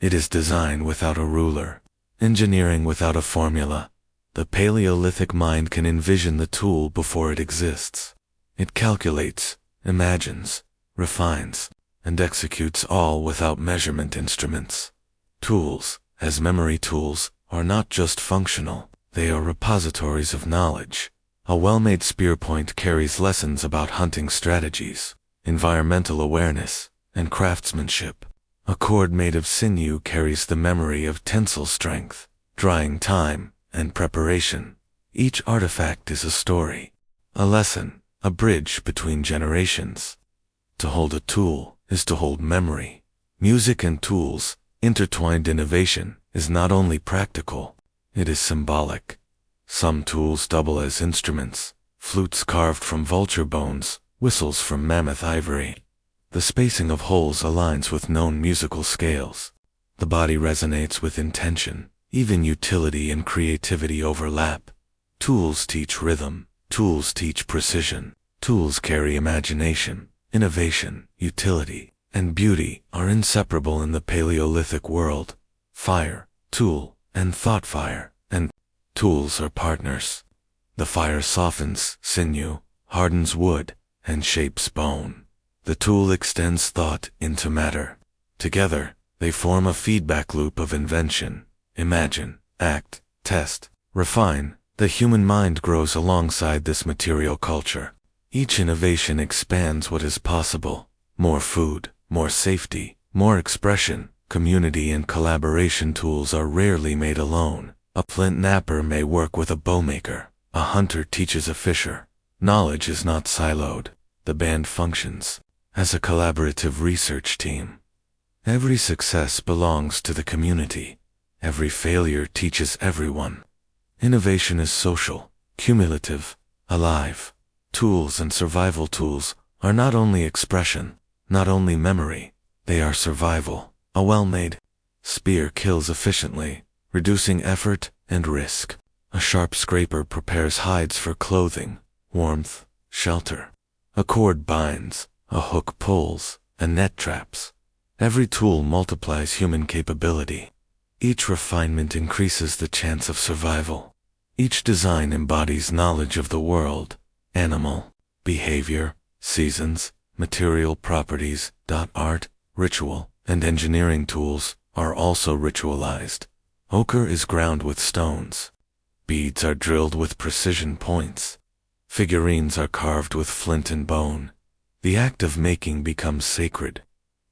It is design without a ruler, engineering without a formula. The Paleolithic mind can envision the tool before it exists. It calculates, imagines, refines, and executes all without measurement instruments. Tools, as memory tools, are not just functional, they are repositories of knowledge. A well-made spear point carries lessons about hunting strategies, environmental awareness, and craftsmanship. A cord made of sinew carries the memory of tensile strength, drying time, and preparation. Each artifact is a story, a lesson, a bridge between generations. To hold a tool is to hold memory. Music and tools, intertwined innovation, is not only practical, it is symbolic. Some tools double as instruments, flutes carved from vulture bones, whistles from mammoth ivory. The spacing of holes aligns with known musical scales. The body resonates with intention. Even utility and creativity overlap. Tools teach rhythm, tools teach precision, tools carry imagination. Innovation, utility, and beauty are inseparable in the Paleolithic world. Fire, tool, and thought. Fire and tools are partners. The fire softens sinew, hardens wood, and shapes bone. The tool extends thought into matter. Together, they form a feedback loop of invention. Imagine, act, test, refine. The human mind grows alongside this material culture. Each innovation expands what is possible. More food, more safety, more expression, community and collaboration. Tools are rarely made alone. A flint knapper may work with a bowmaker. A hunter teaches a fisher. Knowledge is not siloed. The band functions as a collaborative research team. Every success belongs to the community. Every failure teaches everyone. Innovation is social, cumulative, alive. Tools and survival tools are not only expression, not only memory, they are survival. A well-made spear kills efficiently, reducing effort and risk. A sharp scraper prepares hides for clothing, warmth, shelter. A cord binds, a hook pulls, a net traps. Every tool multiplies human capability. Each refinement increases the chance of survival. Each design embodies knowledge of the world. Animal, behavior, seasons, material properties. Art, ritual, and engineering tools are also ritualized. Ochre is ground with stones. Beads are drilled with precision points. Figurines are carved with flint and bone. The act of making becomes sacred.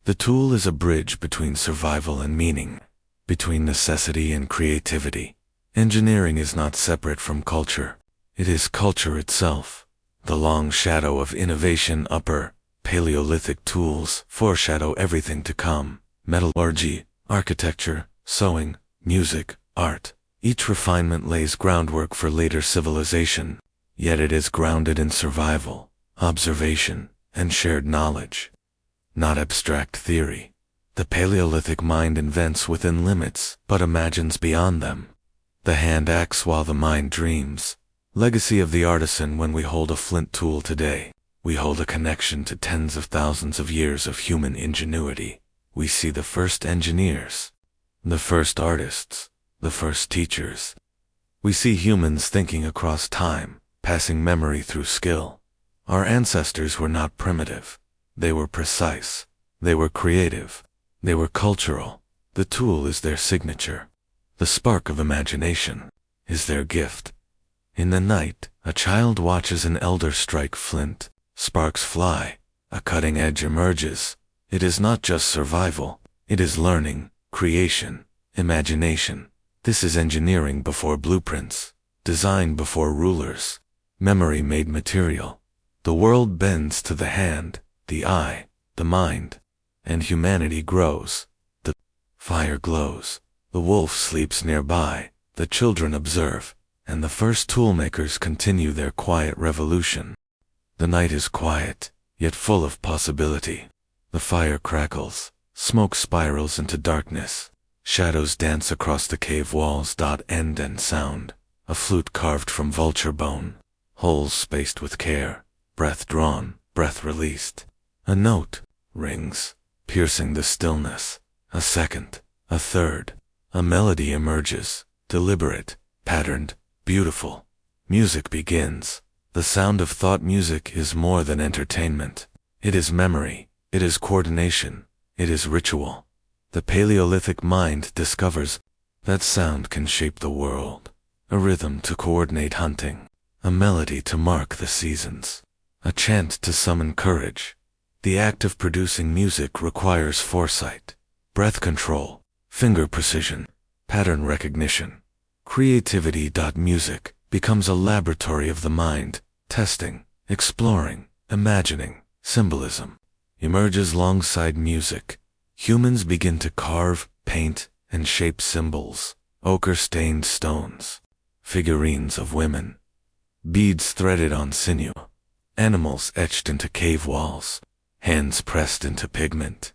The tool is a bridge between survival and meaning, between necessity and creativity. Engineering is not separate from culture. It is culture itself. The long shadow of innovation. Upper Paleolithic tools foreshadow everything to come. metallurgy, architecture, sewing, music, art. Each refinement lays groundwork for later civilization, yet it is grounded in survival, observation, and shared knowledge, not abstract theory. The Paleolithic mind invents within limits, but imagines beyond them. The hand acts while the mind dreams. Legacy of the artisan. When we hold a flint tool today, we hold a connection to tens of thousands of years of human ingenuity. We see the first engineers, the first artists, the first teachers. We see humans thinking across time, passing memory through skill. Our ancestors were not primitive. They were precise. They were creative. They were cultural. The tool is their signature. The spark of imagination is their gift. In the night, a child watches an elder strike flint. Sparks fly. A cutting edge emerges. It is not just survival. It is learning, creation, imagination. This is engineering before blueprints, design before rulers, memory made material. The world bends to the hand, the eye, the mind, and humanity grows. The fire glows. The wolf sleeps nearby. The children observe, and the first toolmakers continue their quiet revolution. The night is quiet, yet full of possibility. The fire crackles. Smoke spirals into darkness. Shadows dance across the cave walls. End and sound. A flute carved from vulture bone. Holes spaced with care. Breath drawn, breath released. A note rings, piercing the stillness. A second, a third. A melody emerges, deliberate, patterned, beautiful. Music begins. The sound of thought. Music is more than entertainment. It is memory. It is coordination. It is ritual. The Paleolithic mind discovers that sound can shape the world. A rhythm to coordinate hunting. A melody to mark the seasons. A chant to summon courage. The act of producing music requires foresight, breath control, finger precision, pattern recognition, creativity. Music becomes a laboratory of the mind, testing, exploring, imagining. Symbolism emerges alongside music. Humans begin to carve, paint, and shape symbols. Ochre-stained stones, figurines of women, beads threaded on sinew, animals etched into cave walls, hands pressed into pigment.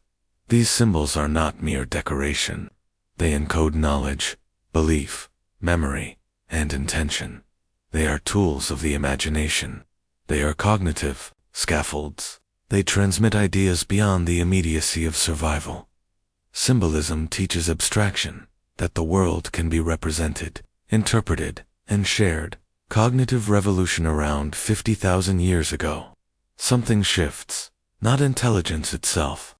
These symbols are not mere decoration. They encode knowledge, belief, memory, and intention. They are tools of the imagination. They are cognitive scaffolds. They transmit ideas beyond the immediacy of survival. Symbolism teaches abstraction, that the world can be represented, interpreted, and shared. Cognitive revolution around 50,000 years ago. Something shifts, not intelligence itself.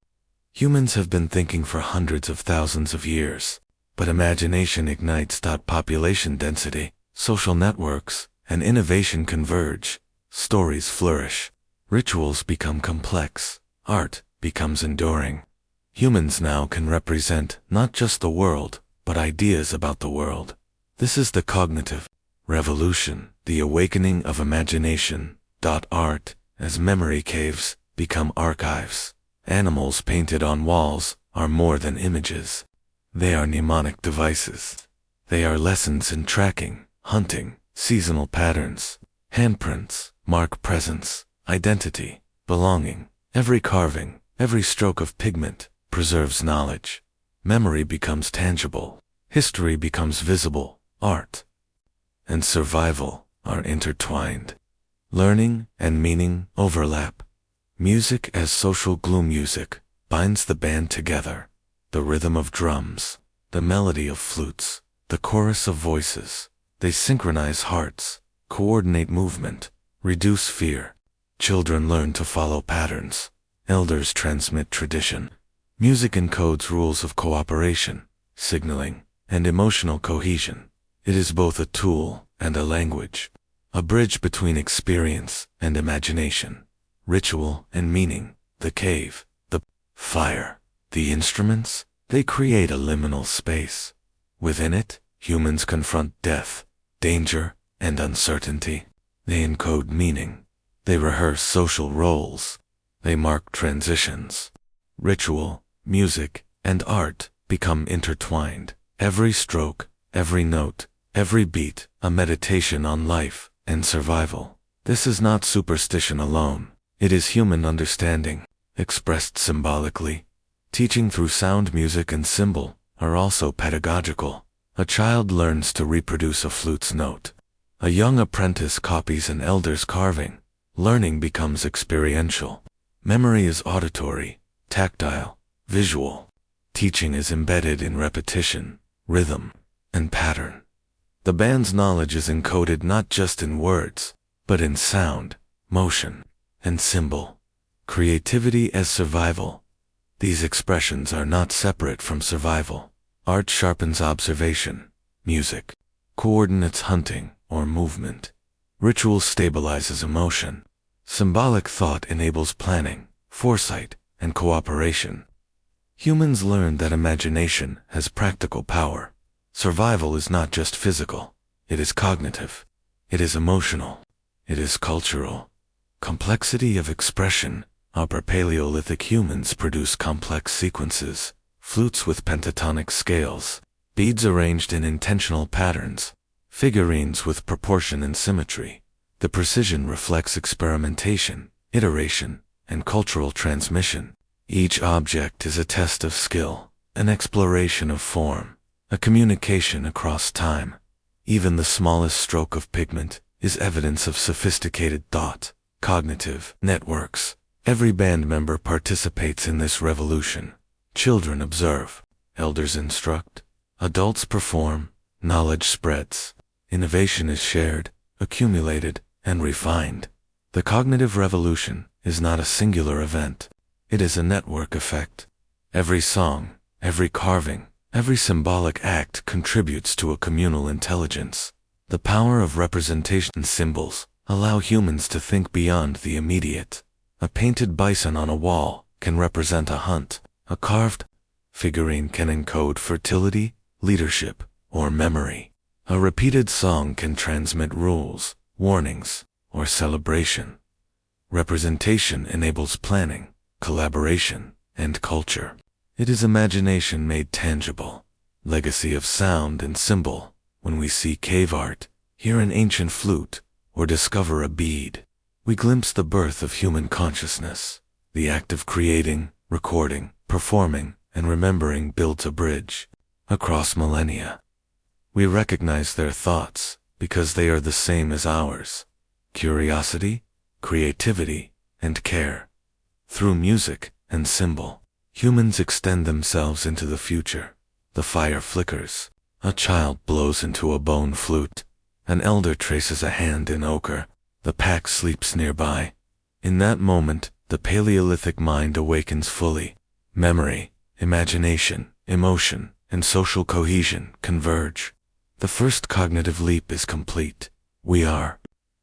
Humans have been thinking for hundreds of thousands of years, but imagination ignites. Population density, social networks, and innovation converge. Stories flourish. Rituals become complex. Art becomes enduring. Humans now can represent not just the world, but ideas about the world. This is the cognitive revolution, the awakening of imagination. Art, as memory caves, become archives. Animals painted on walls are more than images. They are mnemonic devices. They are lessons in tracking, hunting, seasonal patterns. Handprints mark presence, identity, belonging. Every carving, every stroke of pigment preserves knowledge. Memory becomes tangible. History becomes visible. Art and survival are intertwined. Learning and meaning overlap. Music as social glue. Music binds the band together. The rhythm of drums, the melody of flutes, the chorus of voices. They synchronize hearts, coordinate movement, reduce fear. Children learn to follow patterns. Elders transmit tradition. Music encodes rules of cooperation, signaling, and emotional cohesion. It is both a tool and a language, a bridge between experience and imagination, ritual and meaning. The cave, the fire, the instruments, they create a liminal space. Within it, humans confront death, danger, and uncertainty. They encode meaning. They rehearse social roles. They mark transitions. Ritual, music, and art become intertwined. Every stroke, every note, every beat, a meditation on life and survival. This is not superstition alone. It is human understanding, expressed symbolically. Teaching through sound, music, and symbol are also pedagogical. A child learns to reproduce a flute's note. A young apprentice copies an elder's carving. Learning becomes experiential. Memory is auditory, tactile, visual. Teaching is embedded in repetition, rhythm, and pattern. The band's knowledge is encoded not just in words, but in sound, motion, and symbol. Creativity as survival. These expressions are not separate from survival. Art sharpens observation. Music coordinates hunting or movement. Ritual stabilizes emotion. Symbolic thought enables planning, foresight, and cooperation. Humans learn that imagination has practical power. Survival is not just physical. It is cognitive. It is emotional. It is cultural. Complexity of expression. Upper Paleolithic humans produce complex sequences, flutes with pentatonic scales, beads arranged in intentional patterns, figurines with proportion and symmetry. The precision reflects experimentation, iteration, and cultural transmission. Each object is a test of skill, an exploration of form, a communication across time. Even the smallest stroke of pigment is evidence of sophisticated thought, cognitive networks. Every band member participates in this revolution. Children observe, elders instruct, adults perform, knowledge spreads, innovation is shared, accumulated, and refined. The cognitive revolution is not a singular event. It is a network effect. Every song, every carving, every symbolic act contributes to a communal intelligence. The power of representation symbols allow humans to think beyond the immediate. A painted bison on a wall can represent a hunt. A carved figurine can encode fertility, leadership, or memory. A repeated song can transmit rules, warnings, or celebration. Representation enables planning, collaboration, and culture. It is imagination made tangible. Legacy of sound and symbol. When we see cave art, hear an ancient flute, or discover a bead, we glimpse the birth of human consciousness. The act of creating, recording, performing, and remembering builds a bridge across millennia. We recognize their thoughts because they are the same as ours. Curiosity, creativity, and care. Through music and symbol, humans extend themselves into the future. The fire flickers. A child blows into a bone flute. An elder traces a hand in ochre. The pack sleeps nearby. In that moment, the Paleolithic mind awakens fully. Memory, imagination, emotion, and social cohesion converge. The first cognitive leap is complete. We are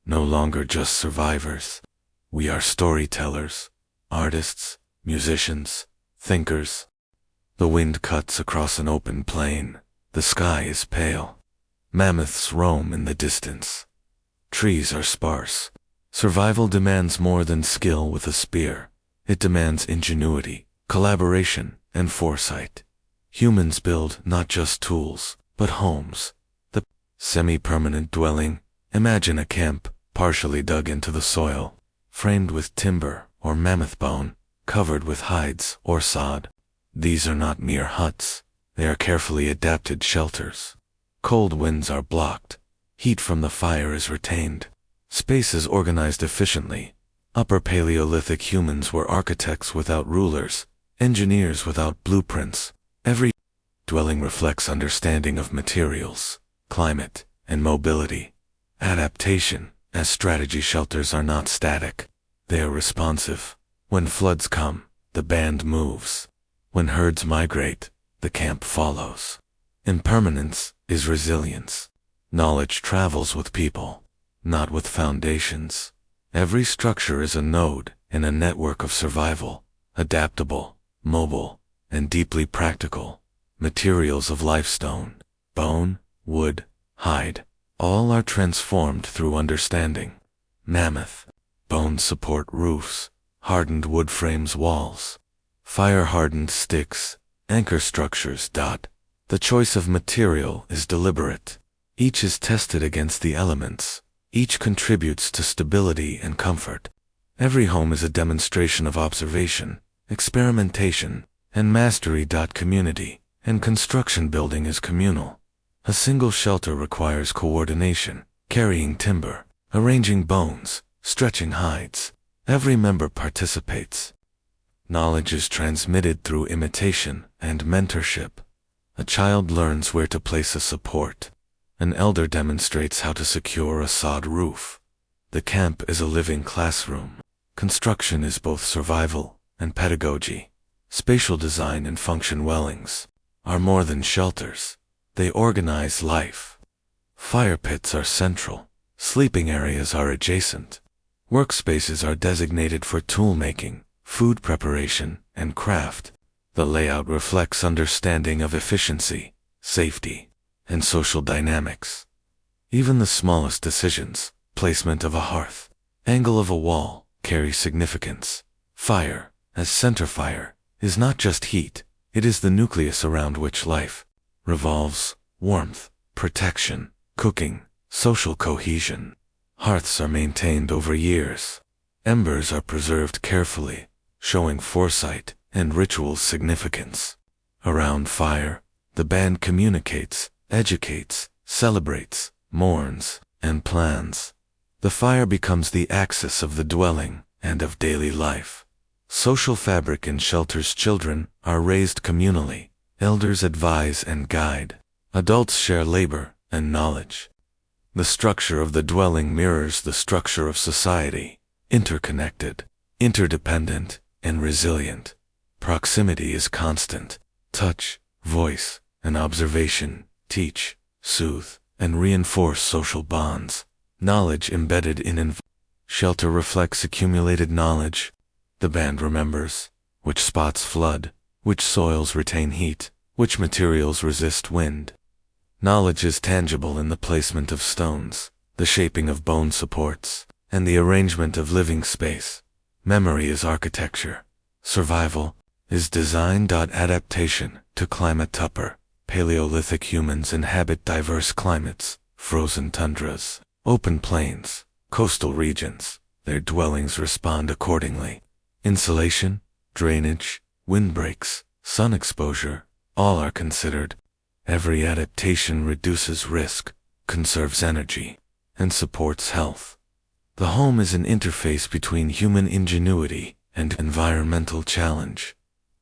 no longer just survivors. We are storytellers, artists, musicians, thinkers. The wind cuts across an open plain. The sky is pale. Mammoths roam in the distance. Trees are sparse. Survival demands more than skill with a spear. It demands ingenuity, collaboration, and foresight. Humans build not just tools, but homes. The semi-permanent dwelling. Imagine a camp, partially dug into the soil, framed with timber or mammoth bone, covered with hides or sod. These are not mere huts. They are carefully adapted shelters. Cold winds are blocked. Heat from the fire is retained. Space is organized efficiently. Upper Paleolithic humans were architects without rulers, engineers without blueprints. Every dwelling reflects understanding of materials, climate, and mobility. Adaptation, as strategy shelters are not static. They are responsive. When floods come, the band moves. When herds migrate, the camp follows. Impermanence is resilience. Knowledge travels with people, not with foundations. Every structure is a node in a network of survival, adaptable, mobile, and deeply practical. Materials of lifestone, bone, wood, hide, all are transformed through understanding. Mammoth, bones support roofs, hardened wood frames walls. Fire-hardened sticks, Anchor structures. The choice of material is deliberate. Each is tested against the elements. Each contributes to stability and comfort. Every home is a demonstration of observation, experimentation, and mastery. Community and construction building is communal. A single shelter requires coordination, carrying timber, arranging bones, stretching hides. Every member participates. Knowledge is transmitted through imitation and mentorship. A child learns where to place a support. An elder demonstrates how to secure a sod roof. The camp is a living classroom. Construction is both survival and pedagogy. Spatial design and function dwellings are more than shelters. They organize life. Fire pits are central. Sleeping areas are adjacent. Workspaces are designated for tool-making, food preparation, and craft. The layout reflects understanding of efficiency, safety, and social dynamics. Even the smallest decisions, placement of a hearth, angle of a wall, carry significance. Fire, as center fire, is not just heat, it is the nucleus around which life revolves. Warmth, protection, cooking, social cohesion. Hearths are maintained over years. Embers are preserved carefully, showing foresight and ritual significance. Around fire, the band communicates, educates, celebrates, mourns, and plans. The fire becomes the axis of the dwelling and of daily life. Social fabric in shelters. Children are raised communally. Elders advise and guide. Adults share labor and knowledge. The structure of the dwelling mirrors the structure of society. Interconnected, interdependent, and resilient. Proximity is constant. Touch, voice, and observation teach, soothe, and reinforce social bonds. Knowledge embedded in shelter reflects accumulated knowledge. The band remembers which spots flood, which soils retain heat, which materials resist wind. Knowledge is tangible in the placement of stones, the shaping of bone supports, and the arrangement of living space. Memory is architecture. Survival is design. Adaptation to climate. Upper Paleolithic humans inhabit diverse climates, frozen tundras, open plains, coastal regions. Their dwellings respond accordingly. Insulation, drainage, windbreaks, sun exposure, all are considered. Every adaptation reduces risk, conserves energy, and supports health. The home is an interface between human ingenuity and environmental challenge.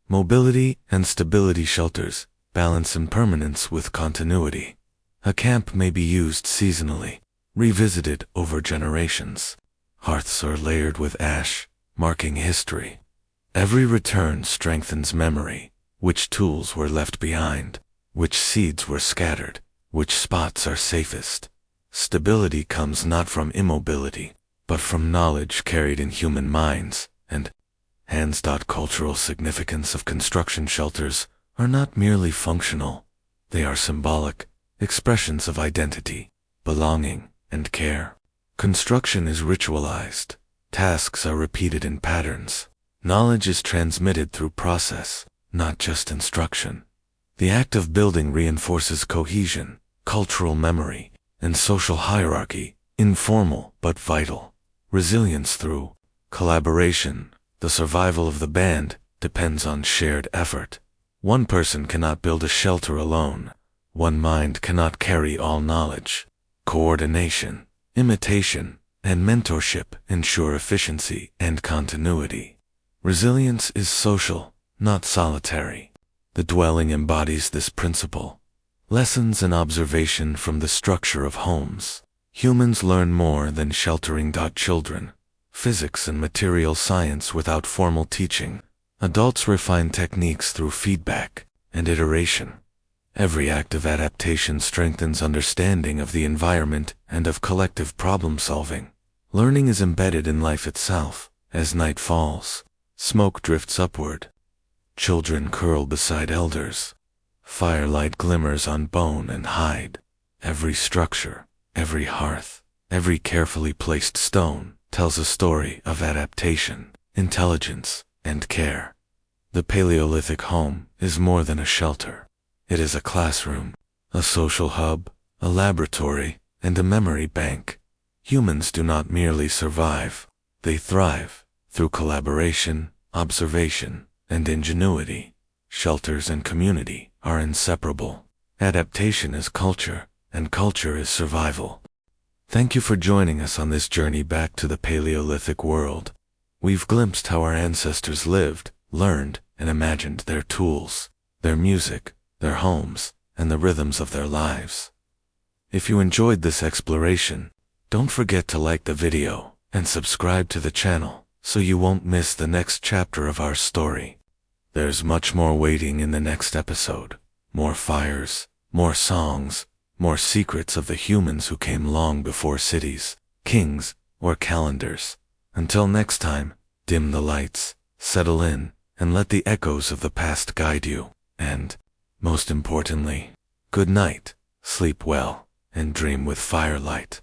Mobility and stability. Shelters balance impermanence with continuity. A camp may be used seasonally, revisited over generations. Hearths are layered with ash, marking history. Every return strengthens memory. Which tools were left behind, which seeds were scattered, which spots are safest. Stability comes not from immobility, but from knowledge carried in human minds and hands. Cultural significance of construction. Shelters are not merely functional. They are symbolic, expressions of identity, belonging, and care. Construction is ritualized. Tasks are repeated in patterns. Knowledge is transmitted through process, not just instruction. The act of building reinforces cohesion, cultural memory, and social hierarchy, informal but vital. Resilience through collaboration. The survival of the band depends on shared effort. One person cannot build a shelter alone. One mind cannot carry all knowledge. Coordination, imitation, and mentorship ensure efficiency and continuity. Resilience is social, not solitary. The dwelling embodies this principle. Lessons and observation from the structure of homes. Humans learn more than sheltering. Children, physics and material science without formal teaching. Adults refine techniques through feedback and iteration. Every act of adaptation strengthens understanding of the environment and of collective problem-solving. Learning is embedded in life itself. As night falls, smoke drifts upward. Children curl beside elders. Firelight glimmers on bone and hide. Every structure, every hearth, every carefully placed stone tells a story of adaptation, intelligence, and care. The Paleolithic home is more than a shelter. It is a classroom, a social hub, a laboratory, and a memory bank. Humans do not merely survive, they thrive through collaboration, observation, and ingenuity. Shelters and community are inseparable. Adaptation is culture, and culture is survival. Thank you for joining us on this journey back to the Paleolithic world. We've glimpsed how our ancestors lived, learned, and imagined their tools, their music, their homes, and the rhythms of their lives. If you enjoyed this exploration, don't forget to like the video and subscribe to the channel so you won't miss the next chapter of our story. There's much more waiting in the next episode. More fires, more songs, more secrets of the humans who came long before cities, kings, or calendars. Until next time, dim the lights, settle in, and let the echoes of the past guide you. And, most importantly, good night, sleep well, and dream with firelight.